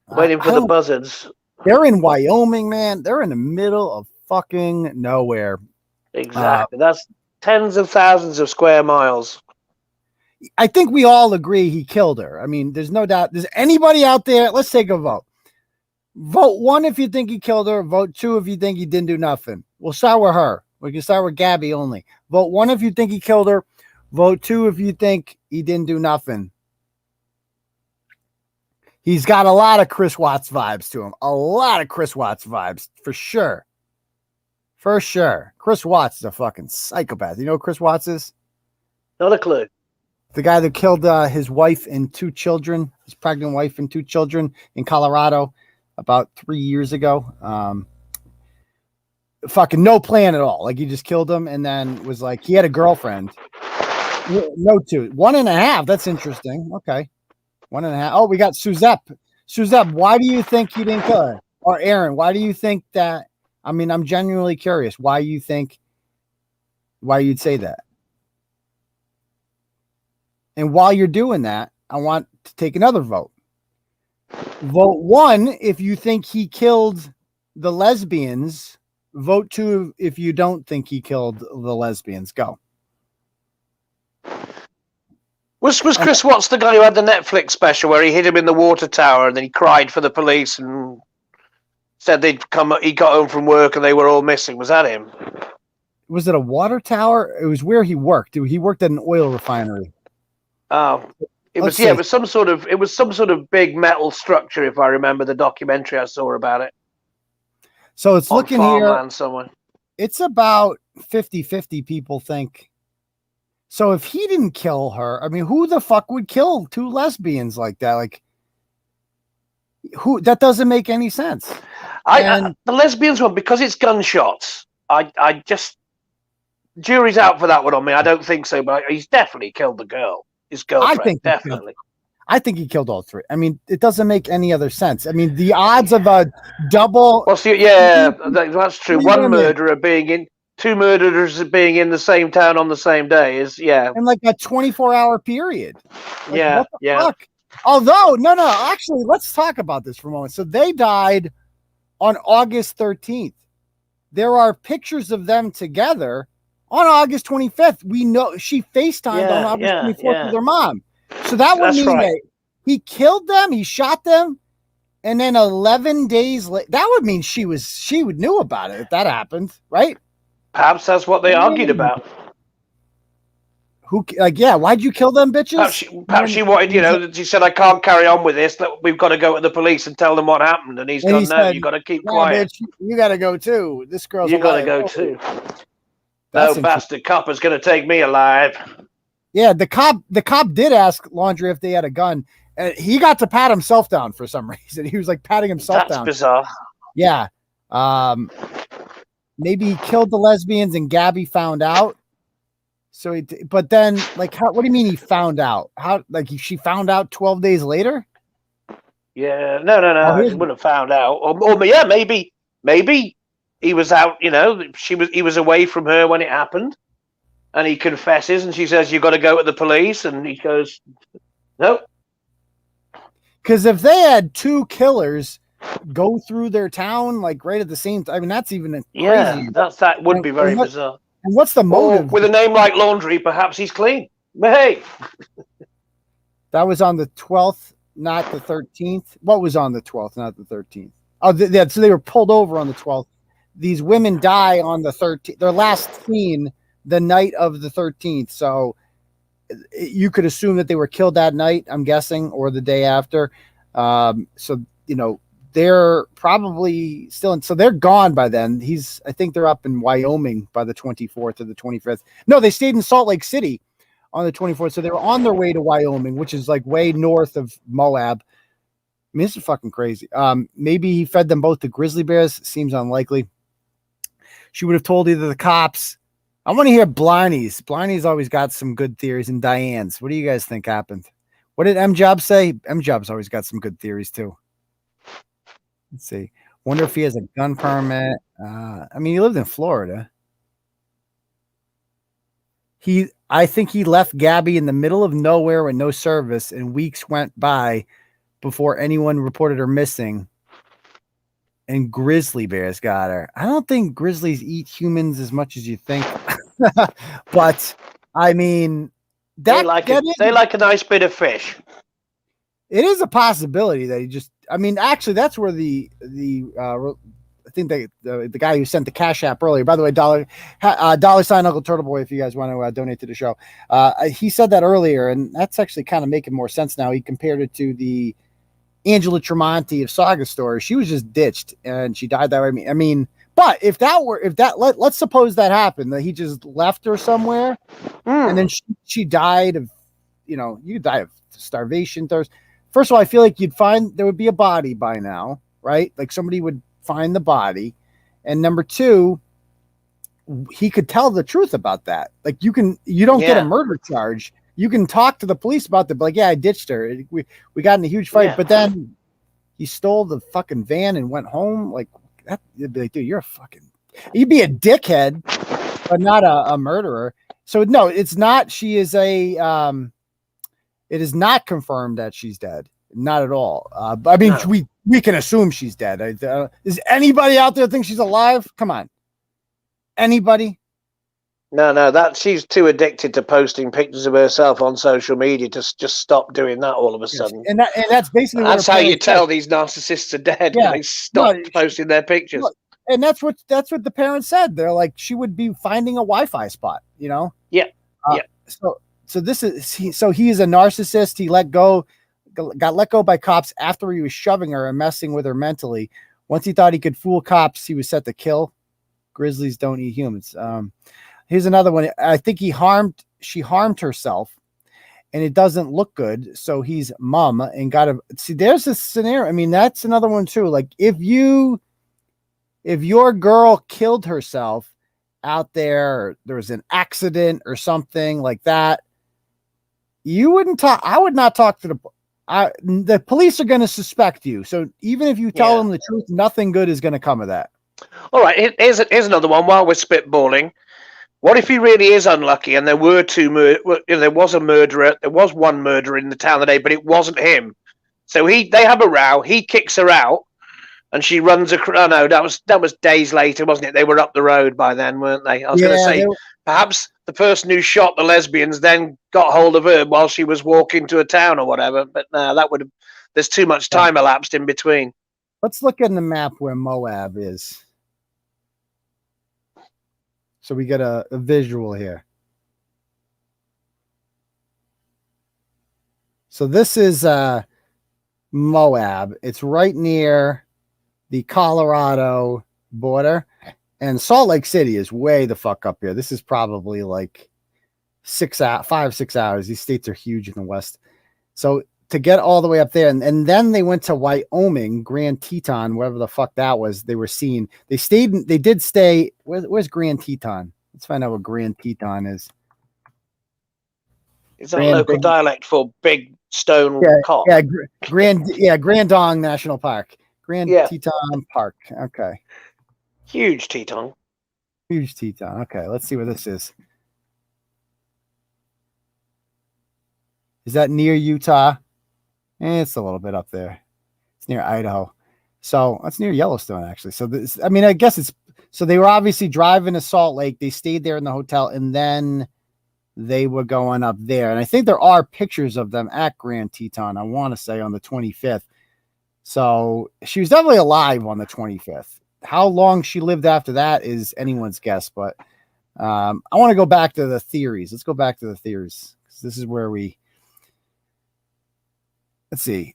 waiting for the buzzards. They're in Wyoming, man. They're in the middle of fucking nowhere. Exactly. That's tens of thousands of square miles. I think we all agree he killed her. I mean, there's no doubt. There's anybody out there? Let's take a vote. Vote 1 if you think he killed her. Vote 2 if you think he didn't do nothing. We'll start with her. We can start with Gabby only. Vote 1 if you think he killed her. Vote 2 if you think he didn't do nothing. He's got a lot of Chris Watts vibes to him. A lot of Chris Watts vibes, for sure. For sure. Chris Watts is a fucking psychopath. You know who Chris Watts is? Not a clue. The guy that killed his wife and 2 children, his pregnant wife and 2 children in Colorado about 3 years ago. Fucking no plan at all. Like, he just killed him and then was like, he had a girlfriend. No, 2. 1.5. That's interesting. Okay. 1.5. Oh, we got Suzette. Suzette, why do you think he didn't kill her? Or Aaron, why do you think that? I mean, I'm genuinely curious why you'd say that. And while you're doing that, I want to take another vote. Vote 1 if you think he killed the lesbians Vote 2 if you don't think he killed the lesbians. Go. Was Chris Watts the guy who had the Netflix special where he hid him in the water tower and then he cried for the police and said they'd come? He got home from work and they were all missing. Was that him? Was it a water tower? It was where he worked. He worked at an oil refinery. Oh, it was. Let's Yeah, see. it was some sort of big metal structure. If I remember the documentary I saw about it. So it's On looking here. farmland somewhere. It's about 50-50 people think. So if he didn't kill her, I mean, who the fuck would kill 2 lesbians like that? Like, who? That doesn't make any sense. The lesbians one, because it's gunshots. I just jury's out for that one on me. I don't think so, but he's definitely killed the girl. His girlfriend. I think definitely. I think he killed all 3. I mean, it doesn't make any other sense. I mean, the odds of a double. Well, see, yeah, that's true. 3 One women. murderer being in, 2 murderers being in the same town on the same day is, yeah. In like a 24-hour period. Like, Yeah, what the yeah. fuck? Although, no, actually, let's talk about this for a moment. So they died on August 13th. There are pictures of them together on August 25th. We know she FaceTimed on August 24th with her mom. So that would mean that he killed them, he shot them, and then 11 days later, that would mean she knew about it if that happened, right? Perhaps that's what they argued about. Who, like, yeah, why'd you kill them bitches? Perhaps she wanted, she said, I can't carry on with this. We've got to go to the police and tell them what happened. And he's gone, no, you got to keep quiet. Bitch, you got to go too. This girl's You got to go too. No bastard cop is going to take me alive. Yeah, the cop did ask Laundri if they had a gun. And he got to pat himself down for some reason. He was like patting himself down. That's bizarre. Yeah. Maybe he killed the lesbians and Gabby found out. So, but then, like, what do you mean he found out? How, like, she found out 12 days later? Yeah, no. He wouldn't have found out. Or yeah, maybe he was out. He was away from her when it happened, and he confesses, and she says, "You got to go to the police," and he goes, "No." Because if they had 2 killers go through their town, like right at the same time, I mean, that's even crazy. Yeah, that would be very bizarre. And what's the motive? With a name like Laundri, perhaps he's clean. But hey. That was on the 12th, not the 13th. What was on the 12th, not the 13th? Oh, so they were pulled over on the 12th. These women die on the 13th. Their last seen the night of the 13th. So you could assume that they were killed that night, I'm guessing, or the day after. So, they're probably still in, so they're gone by then. I think they're up in Wyoming by the 24th or the 25th. No, they stayed in Salt Lake City on the 24th. So they were on their way to Wyoming, which is like way north of Moab. I mean, this is fucking crazy. Maybe he fed them both to grizzly bears. Seems unlikely. She would have told either the cops. I want to hear Bliney's. Bliney's always got some good theories, and Diane's. What do you guys think happened? What did M-Job say? M-Job's always got some good theories too. Let's see. Wonder if he has a gun permit. I mean, he lived in Florida. I think he left Gabby in the middle of nowhere with no service, and weeks went by before anyone reported her missing. And grizzly bears got her. I don't think grizzlies eat humans as much as you think. But I mean, they like a nice bit of fish. It is a possibility that he just. I mean, actually, that's where I think the guy who sent the Cash App earlier. By the way, $sign Uncle Turtleboy if you guys want to donate to the show. He said that earlier, and that's actually kind of making more sense now. He compared it to the Angela Tremonti of Saga story. She was just ditched and she died that way. I mean, but let's suppose that happened, that he just left her somewhere and then she died of, you die of starvation, thirst. First of all, I feel like there would be a body by now, right? Like somebody would find the body. And number 2, he could tell the truth about that. Like you don't get a murder charge. You can talk to the police about that, but like, yeah, I ditched her. We got in a huge fight, but then he stole the fucking van and went home. Like that, you'd be like, dude, you'd be a dickhead, but not a murderer. So no, it's not. It is not confirmed that she's dead. Not at all. I mean, we can assume she's dead. Does anybody out there think she's alive? Come on. Anybody? No, that she's too addicted to posting pictures of herself on social media to just stop doing that all of a sudden. And that's basically that's what how you tell these narcissists are dead. Yeah. They stop posting their pictures. And that's what the parents said. They're like, she would be finding a Wi-Fi spot, you know? Yeah. So this is he is a narcissist. He got let go by cops after he was shoving her and messing with her mentally. Once he thought he could fool cops, he was set to kill. Grizzlies don't eat humans. Here's another one. I think she harmed herself, and it doesn't look good. So he's mum and see. There's a scenario. I mean, that's another one too. Like if your girl killed herself out there, or there was an accident or something like that, you wouldn't talk. I would not talk to the police are going to suspect you. So even if you tell them the truth, nothing good is going to come of that. All right. Here's another one. While we're spitballing, what if he really is unlucky and there were there was a murderer, there was one murderer in the town today, but it wasn't him. So they have a row. He kicks her out, and she runs across. Oh no, that was days later, wasn't it? They were up the road by then, weren't they? I was going to say perhaps the person who shot the lesbians then got hold of her while she was walking to a town or whatever. But no, there's too much time elapsed in between. Let's look at the map where Moab is. So we get a visual here. So this is Moab. It's right near the Colorado border, and Salt Lake City is way the fuck up here. This is probably like 6 hours. These states are huge in the West. So to get all the way up there, and then they went to Wyoming, Grand Teton, wherever the fuck that was. They did stay. Where's Grand Teton? Let's find out what Grand Teton is. Is that a local dialect for big stone cock? Yeah, Grand Dong National Park. Grand Teton Park. Okay. Huge Teton. Okay, let's see what this is. Is that near Utah? It's a little bit up there. It's near Idaho. So that's near Yellowstone, actually. So this, I mean, I guess it's, so they were obviously driving to Salt Lake. They stayed there in the hotel, and then they were going up there. And I think there are pictures of them at Grand Teton, I want to say on the 25th. So she was definitely alive on the 25th. How long she lived after that is anyone's guess. But I want to go back to the theories. Let's go back to the theories. This is where let's see.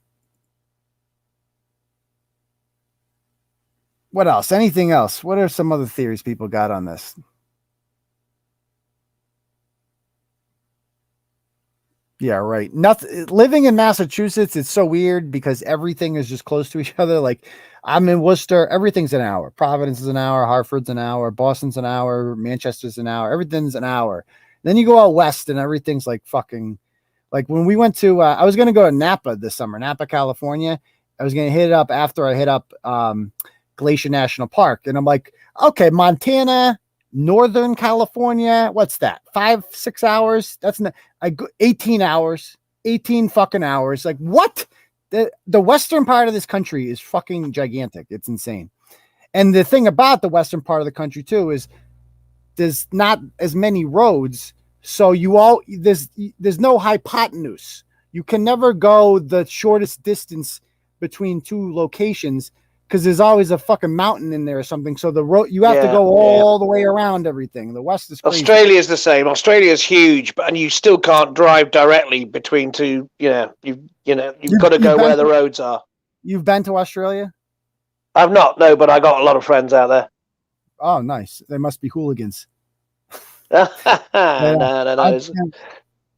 What else? Anything else? What are some other theories people got on this? Yeah, right. Nothing. Living in Massachusetts, it's so weird because everything is just close to each other. Like I'm in Worcester, everything's an hour. Providence is an hour. Hartford's an hour. Boston's an hour. Manchester's an hour. Everything's an hour. Then you go out west and everything's like fucking. Like when we went to, I was going to go to Napa this summer, Napa, California. I was going to hit it up after I hit up Glacier National Park. And I'm like, okay, Montana, Northern California. What's that? 5-6 hours? That's not, 18 hours, 18 fucking hours. Like what? The western part of this country is fucking gigantic. It's insane. And the thing about the western part of the country too is there's not as many roads. So there's no hypotenuse. You can never go the shortest distance between two locations because there's always a fucking mountain in there or something. So the road you have to go all the way around everything. The West is crazy. Australia is the same. Australia is huge, and you still can't drive directly between two. You've got to go where the roads are. You've been to Australia? I've not, no, but I got a lot of friends out there. Oh, nice. They must be hooligans. No.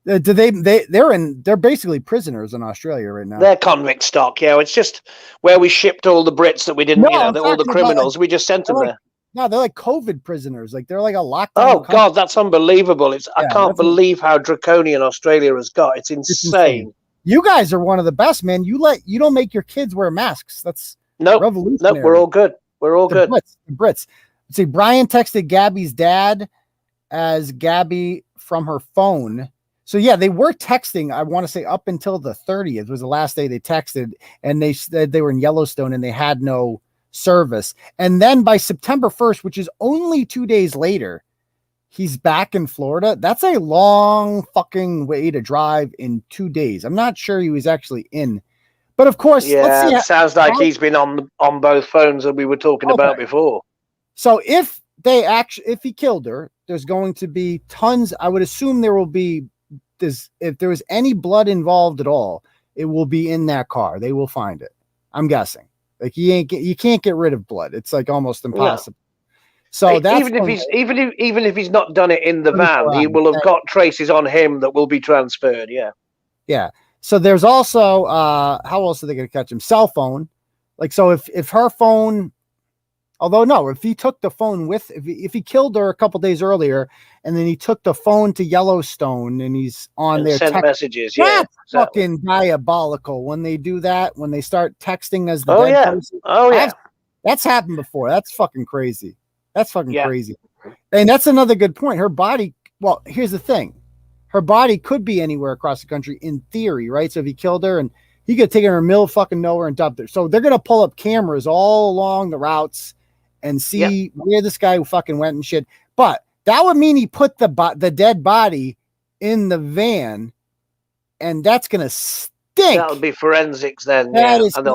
They're basically prisoners in Australia right now. They're convict stock, yeah. It's just where we shipped all the Brits that we didn't, all the criminals. We just sent them there. No, they're like COVID prisoners. Like they're like a lockdown. Oh God, that's unbelievable. I can't believe how draconian Australia has got. It's insane. You guys are one of the best, man. You don't make your kids wear masks. That's revolutionary. Nope, we're all good. We're all good. The Brits. Let's see, Brian texted Gabby's dad as Gabby from her phone. So yeah, they were texting, I want to say up until the 30th was the last day they texted, and they said they were in Yellowstone and they had no service. And then by September 1st, which is only 2 days later, he's back in Florida. That's a long fucking way to drive in 2 days. I'm not sure he was actually in. But of course, let's see. It sounds like he's been on both phones that we were talking about before. So if he killed her, there's going to be tons. I would assume there will be this. If there was any blood involved at all, it will be in that car. They will find it. I'm guessing. Like you can't get rid of blood. It's like almost impossible. Yeah. So that's even if he's not done it in the van, he will have got traces on him that will be transferred. Yeah. Yeah. So there's also how else are they going to catch him? Cell phone. Like, so if her phone, although no, if he took the phone if he killed her a couple days earlier and then he took the phone to Yellowstone and he's on there sent messages, yeah, that's fucking diabolical when they do that, when they start texting as the person. That's happened before. That's fucking crazy. That's fucking crazy. And that's another good point. Her body, well, here's the thing. Her body could be anywhere across the country in theory, right? So if he killed her and he could take her in the middle of fucking nowhere and dump her. So they're going to pull up cameras all along the routes and see where this guy fucking went and shit. But that would mean he put the dead body in the van, and that's going to stink. That would be forensics then. That is, and there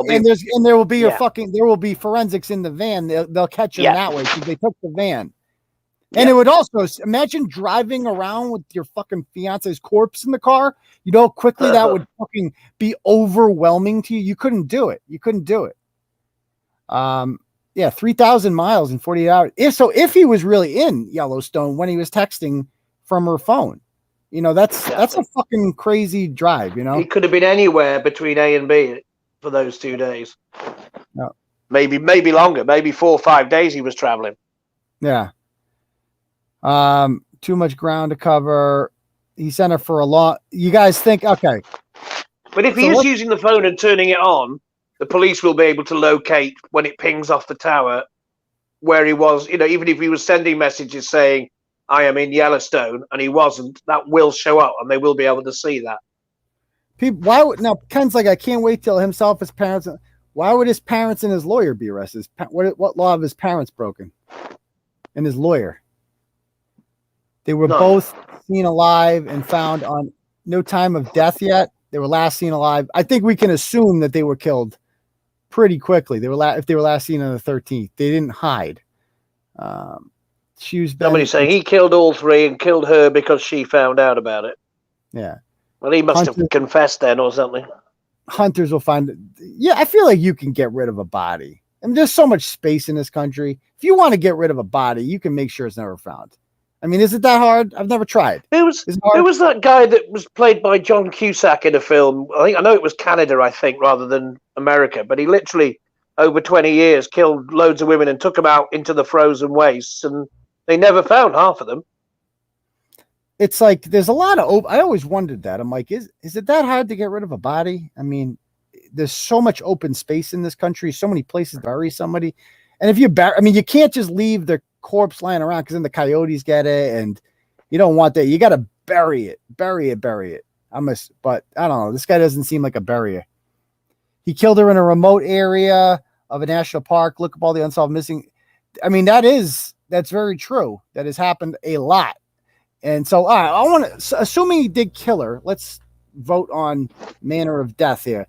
will be there will be forensics in the van. They'll catch him that way because they took the van. And it would also, imagine driving around with your fucking fiance's corpse in the car. You know how quickly that would fucking be overwhelming to you. You couldn't do it. 3,000 miles in 48 hours. If he was really in Yellowstone when he was texting from her phone, you know, that's a fucking crazy drive, you know. He could have been anywhere between A and B for those 2 days. No. Maybe longer, maybe 4 or 5 days he was traveling. Yeah. Too much ground to cover. He sent her for a lot. You guys think, okay. But if he is using the phone and turning it on, the police will be able to locate when it pings off the tower where he was, you know, even if he was sending messages saying, I am in Yellowstone, and he wasn't, that will show up and they will be able to see that. Now Ken's like, I can't wait till himself, his parents. Why would his parents and his lawyer be arrested? What law of his parents broken? And his lawyer? They were both seen alive and found on no time of death yet. They were last seen alive. I think we can assume that they were killed pretty quickly. If they were last seen on the 13th, they didn't hide. Somebody's saying he killed all three and killed her because she found out about it. Yeah. Well, he must have confessed then or something. Hunters will find it. Yeah, I feel like you can get rid of a body. I mean, there's so much space in this country. If you want to get rid of a body, you can make sure it's never found. I mean, is it that hard? I've never tried. Who was that guy that was played by John Cusack in a film? I know it was Canada, rather than America, but he literally, over 20 years, killed loads of women and took them out into the frozen wastes, and they never found half of them. It's like there's a lot of. I always wondered that. I'm like, is it that hard to get rid of a body? I mean, there's so much open space in this country, so many places to bury somebody, and if you you can't just leave the corpse lying around because then the coyotes get it, and you don't want that. You got to bury it. But I don't know. This guy doesn't seem like a barrier. He killed her in a remote area of a national park. Look up all the unsolved missing. I mean, that's very true. That has happened a lot. And so, all right, I want to, assuming he did kill her, let's vote on manner of death here.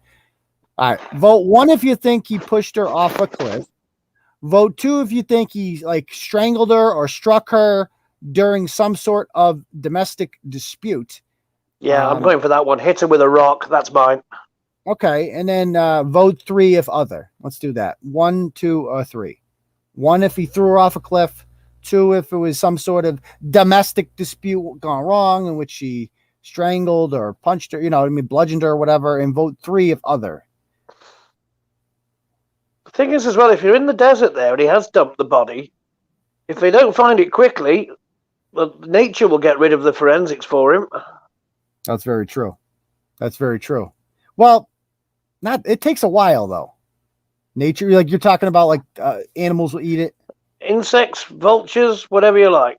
All right, vote 1 if you think he pushed her off a cliff. Vote 2 if you think he strangled her or struck her during some sort of domestic dispute. Yeah, I'm going for that one. Hit her with a rock. That's mine. Okay, and then vote 3 if other. Let's do that. 1, 2, or 3. 1 if he threw her off a cliff. 2 if it was some sort of domestic dispute gone wrong in which she strangled or punched her, bludgeoned her or whatever. And vote 3 if other. The thing is, as well, if you're in the desert there and he has dumped the body, if they don't find it quickly, well, nature will get rid of the forensics for him. That's very true. Well, it takes a while though. Nature, you're talking about animals will eat it. Insects, vultures, whatever you like.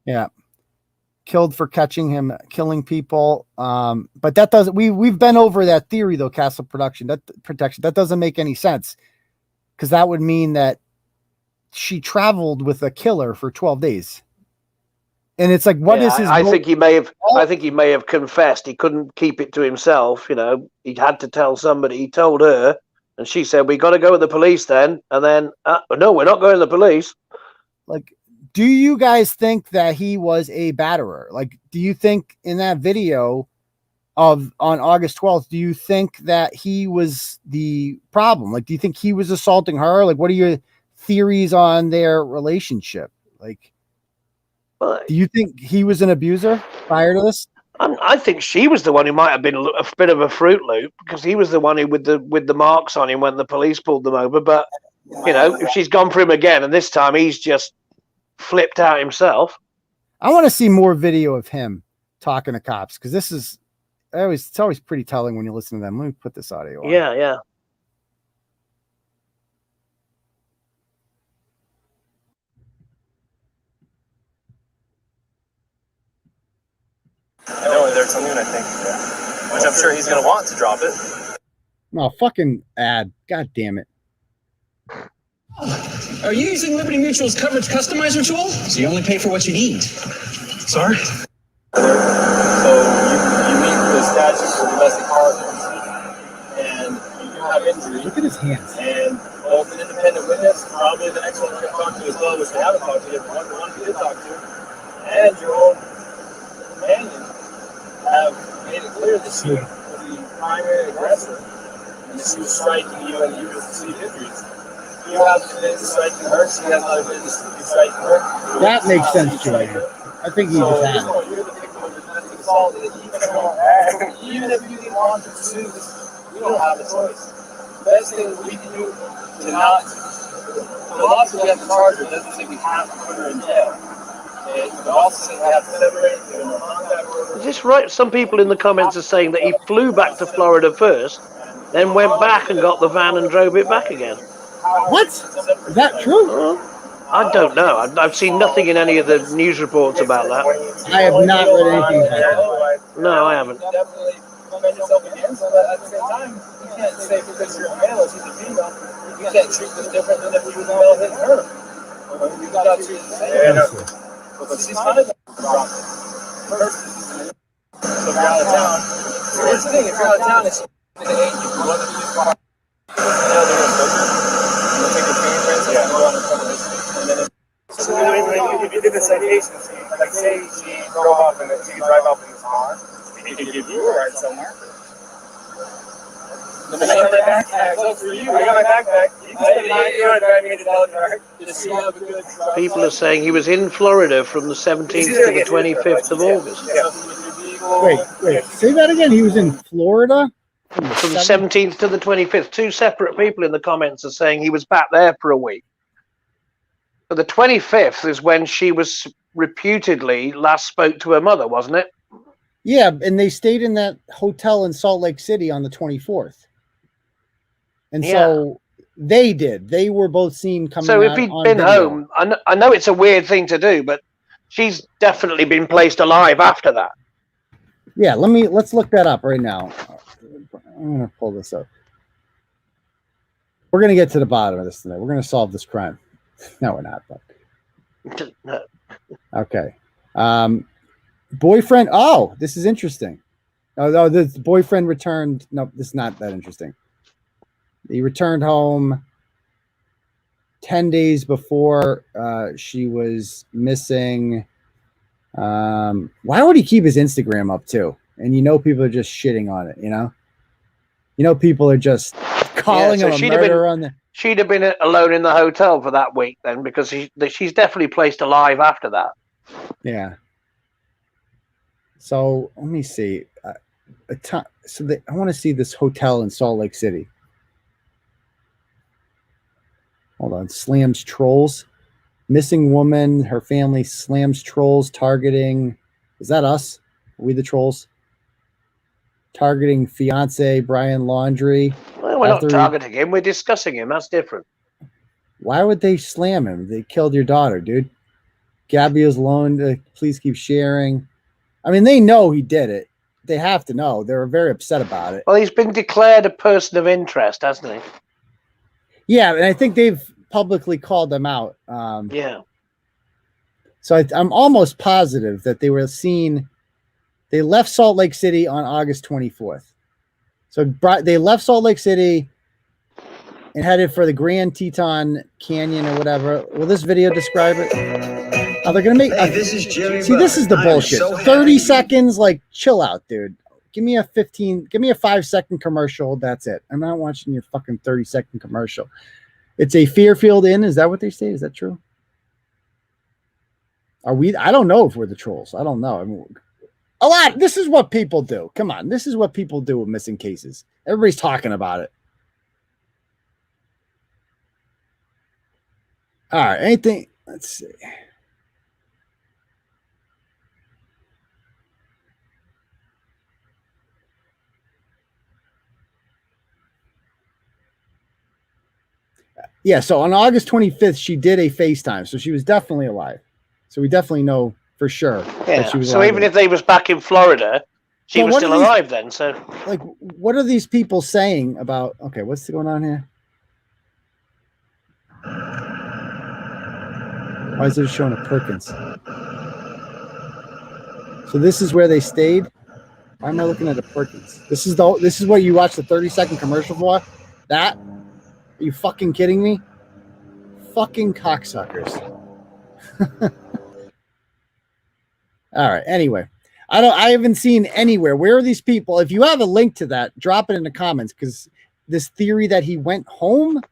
Yeah. Killed for killing people. But that doesn't, we've been over that theory though, castle protection. That doesn't make any sense. because that would mean that she traveled with a killer for 12 days. And it's like, what is his? I think he may have confessed. He couldn't keep it to himself. You know, he had to tell somebody. He told her, and she said, "We got to go with the police then." And then, no, we're not going to the police. Like, do you guys think that he was a batterer? Like, do you think in that video on August 12th, do you think that he was the problem? Like, do you think he was assaulting her? Like, what are your theories on their relationship? Like, do you think he was an abuser prior to this? I think she was the one who might have been a bit of a Fruit Loop, because he was the one who with the marks on him when the police pulled them over. But you know, if she's gone for him again, and this time he's just flipped out himself. I want to see more video of him talking to cops, because this is it's always pretty telling when you listen to them. Let me put this audio on. Yeah. I know there's something I think, which I'm sure he's going to want to drop it. No, fucking ad. God damn it. Are you using Liberty Mutual's coverage customizer tool? So you only pay for what you need. Sorry? So you meet the statute for domestic violence, and you do have injury. Look at his hands. And both an independent witness, probably the next one we're going to talk to as well, which we haven't talked to yet, but one we did talk to, and your own companion have made it clear that she was the primary aggressor, and that she was striking you and you received injuries. You have been striking her, she has not been striking her. That makes sense to me. I think he just had it. You're the victim of domestic assault, and even if you didn't want to pursue this, you don't have a choice. The best thing we can do to not, the law says we have to charge her, doesn't say we have to put her in jail. It also says we have to separate her. Is this right? Some people in the comments are saying that he flew back to Florida first, then went back and got the van and drove it back again. What? Is that true? I don't know. I've seen nothing in any of the news reports about that. I have not read anything about that. No, I haven't. Definitely defend yourself against, but at the same time, you can't say because you're a male or she's a female, you can't treat this different than if you was a male hitting her. You got to treat it the same. But she's fine with drop it. First, so if you're out of town, here's the thing, if you're out of town, it's going to hate you. You want to use car. Now they're going to filter. You'll take your fingerprints and go on the front of this. And then so if you did the citation, like say she drove off and she could drive off in this car, he could give you a ride somewhere. I got my backpack. For you. I got my backpack. You can drive me to Delaware. People are saying he was in Florida from the 17th to the 25th of August. Wait. Say that again. He was in Florida? From the 17th to the 25th. Two separate people in the comments are saying he was back there for a week. But the 25th is when she was reputedly last spoke to her mother, wasn't it? Yeah, and they stayed in that hotel in Salt Lake City on the 24th. And so they did. They were both seen coming out. So if he'd been home, I know it's a weird thing to do, but she's definitely been placed alive after that. Yeah, let's look that up right now. I'm gonna pull this up. We're gonna get to the bottom of this today. We're gonna solve this crime. No, we're not. But No. okay. Boyfriend. Oh, this is interesting. Oh, the boyfriend returned. No, this is not that interesting. He returned home 10 days before she was missing. Why would he keep his Instagram up too? And people are just shitting on it. People are just calling him a murderer on the. She'd have been alone in the hotel for that week then, because she's definitely placed alive after that. Yeah. So let me see. I want to see this hotel in Salt Lake City. Hold on. Slams trolls. Missing woman. Her family slams trolls targeting. Is that us? Are we the trolls? Targeting fiance Brian Laundri. Well, we're not targeting him. We're discussing him. That's different. Why would they slam him? They killed your daughter, dude. Gabby is alone. Please keep sharing. I mean, they know he did it. They have to know. They're very upset about it. Well, he's been declared a person of interest, hasn't he? Yeah, and I think they've publicly called them out. Yeah. So I'm almost positive that they were seen. They left Salt Lake City on August 24th. So they left Salt Lake City and headed for the Grand Teton Canyon or whatever. Will this video describe it? Oh, they're gonna make. Hey, this is Jerry. See, this is the bullshit. So 30 seconds, like, chill out, dude. Give me a 5-second commercial. That's it. I'm not watching your fucking 30-second commercial. It's a fear-filled inn. Is that what they say? Is that true? Are we? I don't know if we're the trolls. I don't know. I mean, a lot. This is what people do. Come on. This is what people do with missing cases. Everybody's talking about it. All right. Anything? Let's see. Yeah, so on August 25th, she did a FaceTime, so she was definitely alive. So we definitely know for sure that she was alive. So even if they was back in Florida, she was still alive then. So, like, what are these people saying about? Okay, what's going on here? Why is it showing a Perkins? So this is where they stayed. Why am I looking at a Perkins? This is what you watch the 30-second commercial for. That. Are you fucking kidding me? Fucking cocksuckers. All right. Anyway, I haven't seen anywhere. Where are these people? If you have a link to that, drop it in the comments, because this theory that he went home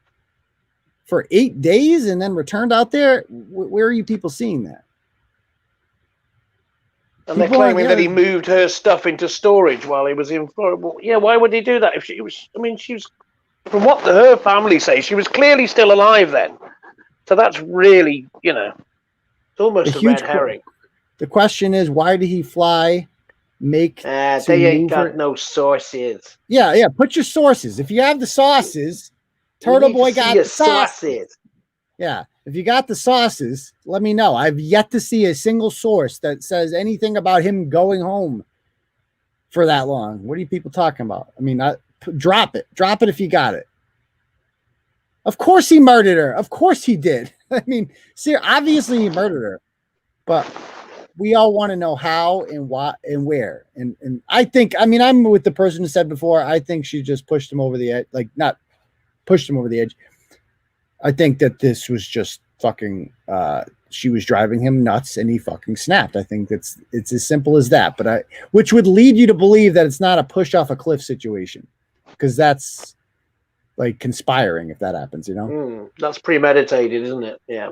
for 8 days and then returned out there, where are you people seeing that? And they're claiming that he moved her stuff into storage while he was in Florida. Well, yeah, why would he do that? If she was, I mean, she was, from what her family say, she was clearly still alive then. So that's really, it's almost a red herring. The question is, why did he fly? They ain't got no sources. Yeah. Put your sources. If you have the sauces, Turtleboy got the sauces. Yeah. If you got the sauces, let me know. I've yet to see a single source that says anything about him going home for that long. What are you people talking about? I mean, drop it. Drop it if you got it. Of course he murdered her. Of course he did. I mean, see, obviously he murdered her. But we all want to know how and what and where. And I think, I mean, I'm with the person who said before, I think she just pushed him over the edge. Like, not pushed him over the edge. I think that this was just fucking, she was driving him nuts and he fucking snapped. I think it's as simple as that. But which would lead you to believe that it's not a push off a cliff situation, because that's like conspiring if that happens, That's premeditated, isn't it? Yeah.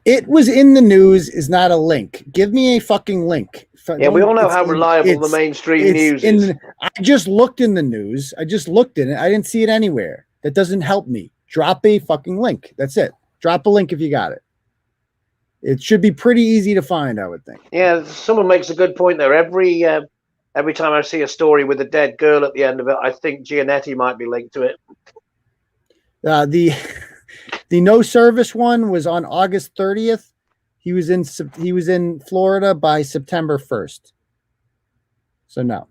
It was in the news is not a link. Give me a fucking link. Yeah, we all know how reliable the mainstream news is. I just looked in the news. I just looked in it. I didn't see it anywhere. That doesn't help me. Drop a fucking link. That's it. Drop a link if you got it. It should be pretty easy to find, I would think. Yeah, someone makes a good point there. Every time I see a story with a dead girl at the end of it, I think Giannetti might be linked to it. The no service one was on August 30th. He was in Florida by September 1st. So no.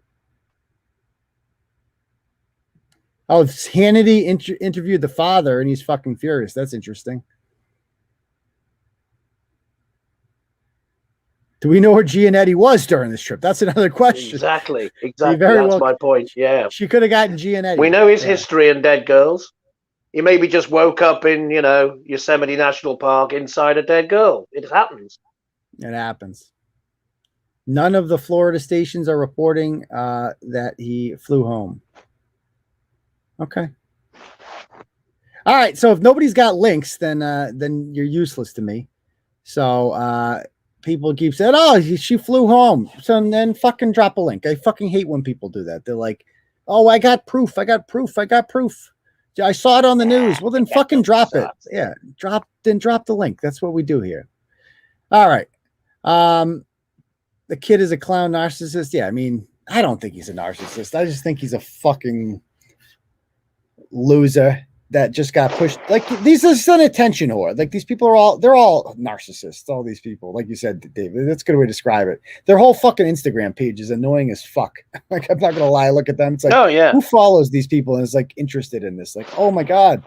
Oh, Hannity interviewed the father and he's fucking furious. That's interesting. Do we know where Giannetti was during this trip? That's another question. Exactly. That's my point. Yeah. She could have gotten Giannetti. We know his history in dead girls. He maybe just woke up in, Yosemite National Park inside a dead girl. It happens. It happens. None of the Florida stations are reporting that he flew home. Okay. All right. So if nobody's got links, then you're useless to me. So people keep saying, "Oh, she flew home." So then fucking drop a link. I fucking hate when people do that. They're like, "Oh, I got proof. I saw it on the news." Well, then fucking drop it. Yeah, drop the link. That's what we do here. All right. The kid is a clown narcissist. Yeah, I mean, I don't think he's a narcissist. I just think he's a fucking loser that just got pushed. Like, these is an attention whore. Like, these people they're all narcissists. All these people, like you said, David, that's a good way to describe it. Their whole fucking Instagram page is annoying as fuck. Like, I'm not gonna lie, look at them. It's like, oh yeah, who follows these people and is like interested in this? Like, oh my god,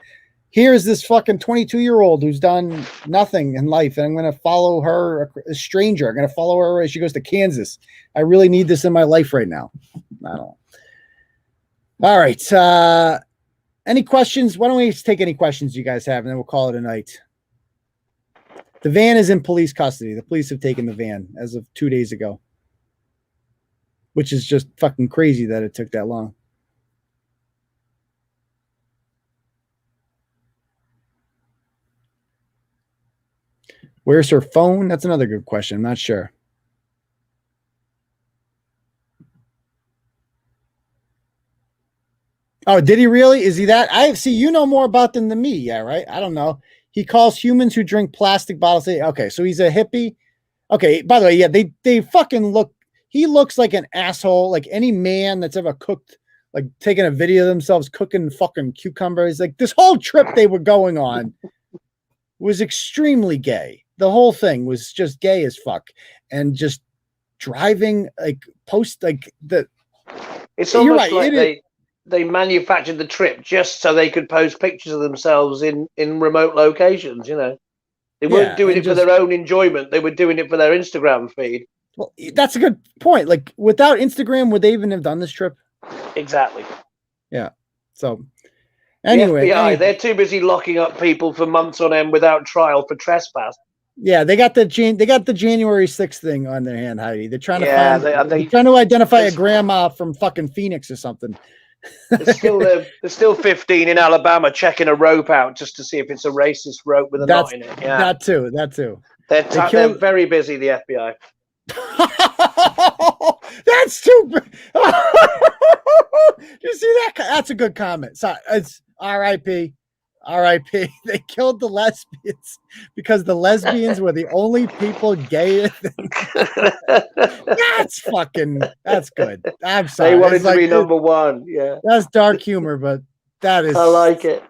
here's this fucking 22-year-old who's done nothing in life, and I'm going to follow her, a stranger. I'm going to follow her as she goes to Kansas. I really need this in my life right now. I don't know. All right. Any questions? Why don't we take any questions you guys have, and then we'll call it a night. The van is in police custody. The police have taken the van as of 2 days ago, which is just fucking crazy that it took that long. Where's her phone? That's another good question. I'm not sure. Oh, did he really? Is he that? I see. You know more about them than me. Yeah, right. I don't know. He calls humans who drink plastic bottles. Okay, so he's a hippie. Okay. By the way, yeah, they fucking look. He looks like an asshole. Like any man that's ever cooked, like taking a video of themselves cooking fucking cucumbers. Like this whole trip they were going on was extremely gay. The whole thing was just gay as fuck, and just driving like post like the. It's almost like they manufactured the trip just so they could post pictures of themselves in remote locations. You know, they weren't doing it for their own enjoyment. They were doing it for their Instagram feed. Well, that's a good point. Like without Instagram, would they even have done this trip? Exactly. Yeah. So anyway, the FBI, they're too busy locking up people for months on end without trial for trespass. Yeah, they got the January 6th thing on their hand, Heidi. They're trying to they're trying to identify a grandma from fucking Phoenix or something. There's still 15 in Alabama checking a rope out just to see if it's a racist rope with a knot in it. Yeah, that too. They're very busy, the FBI. That's too. You see that? That's a good comment. So it's R.I.P. R.I.P. They killed the lesbians because the lesbians were the only people gayer than. That's good. I'm sorry. They wanted to be number one. Yeah. That's dark humor, but that is. I like it.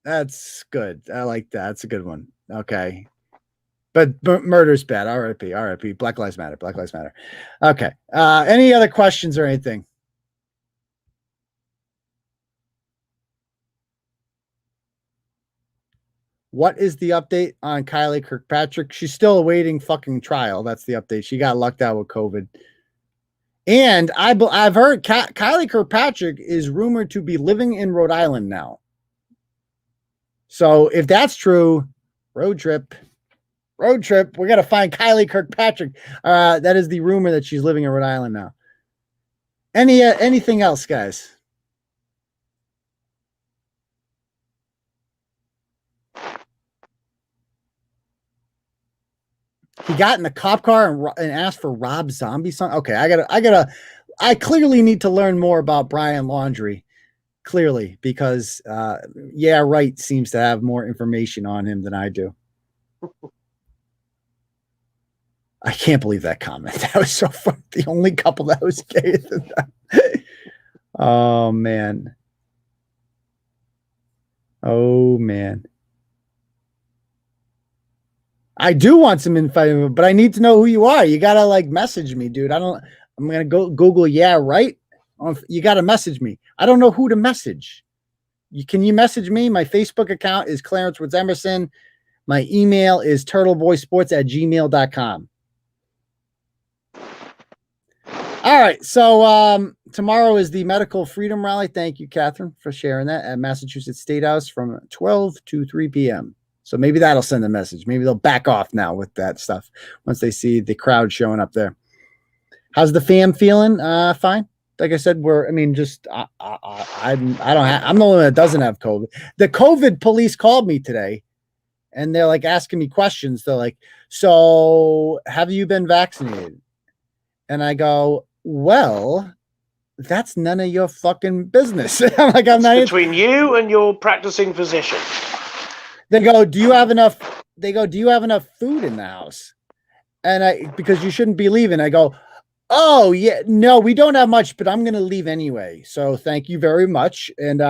That's good. I like that. That's a good one. Okay. But murder's bad. R.I.P. R.I.P. Black Lives Matter. Black Lives Matter. Okay. Any other questions or anything? What is the update on Kylie Kirkpatrick? She's still awaiting fucking trial. That's the update. She got lucked out with COVID. And I've heard Kylie Kirkpatrick is rumored to be living in Rhode Island now. So if that's true, road trip. We got to find Kylie Kirkpatrick. That is the rumor that she's living in Rhode Island now. Anything else, guys? He got in the cop car and asked for Rob Zombie song. Okay, I clearly need to learn more about Brian Laundri. Clearly, because yeah, right seems to have more information on him than I do. I can't believe that comment. That was so funny. The only couple that was gay than that. Oh man. Oh man. I do want some info, but I need to know who you are. You gotta like message me, dude. I'm gonna go Google. Yeah, right. You gotta message me. I don't know who to message. Can you message me? My Facebook account is Clarence Woods Emerson. My email is turtleboysports@gmail.com. All right. So tomorrow is the Medical Freedom Rally. Thank you, Catherine, for sharing that at Massachusetts State House from 12 to 3 p.m. So maybe that'll send a message. Maybe they'll back off now with that stuff once they see the crowd showing up there. How's the fam feeling? Fine. Like I said, I'm the only one that doesn't have COVID. The COVID police called me today and they're like asking me questions. They're like, so have you been vaccinated? And I go, well, that's none of your fucking business. I'm like, I'm not between you and your practicing physician. They go, do you have enough food in the house? And because you shouldn't be leaving. I go, oh yeah, no, we don't have much, but I'm going to leave anyway. So thank you very much. And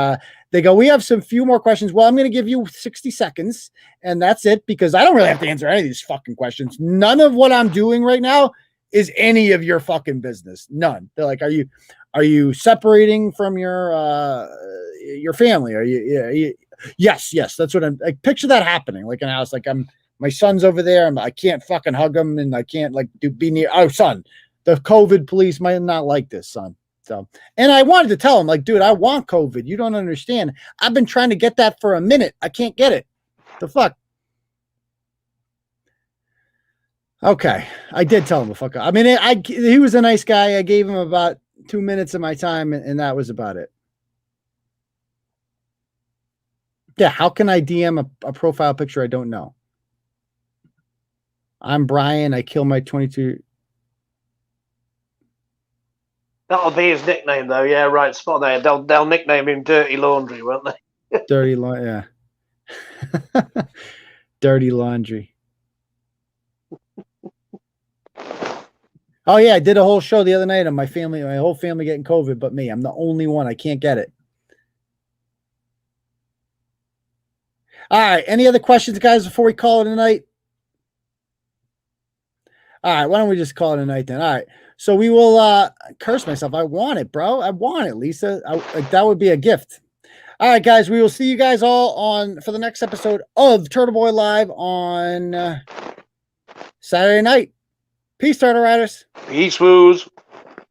they go, we have some few more questions. Well, I'm going to give you 60 seconds and that's it, because I don't really have to answer any of these fucking questions. None of what I'm doing right now is any of your fucking business. None. They're like, are you separating from your family? Yes, that's what I'm like. Picture that happening, like in a house. Like my son's over there, and I can't fucking hug him, and I can't like be near. Oh, son, the COVID police might not like this, son. So, and I wanted to tell him, like, dude, I want COVID. You don't understand. I've been trying to get that for a minute. I can't get it. The fuck. Okay, I did tell him to fuck up. I mean, he was a nice guy. I gave him about 2 minutes of my time, and that was about it. Yeah, how can I DM a profile picture I don't know? I'm Brian. I kill my 22. That'll be his nickname, though. Yeah, right. Spot there. They'll nickname him Dirty Laundry, won't they? Dirty Laundry. Yeah. Dirty Laundry. Oh yeah, I did a whole show the other night on my whole family getting COVID, but me. I'm the only one. I can't get it. All right. Any other questions, guys, before we call it a night? All right. Why don't we just call it a night then? All right. So we will curse myself. I want it, bro. I want it, Lisa. Like that would be a gift. All right, guys. We will see you guys all for the next episode of Turtleboy Live on Saturday night. Peace, Turtle Riders. Peace, woos.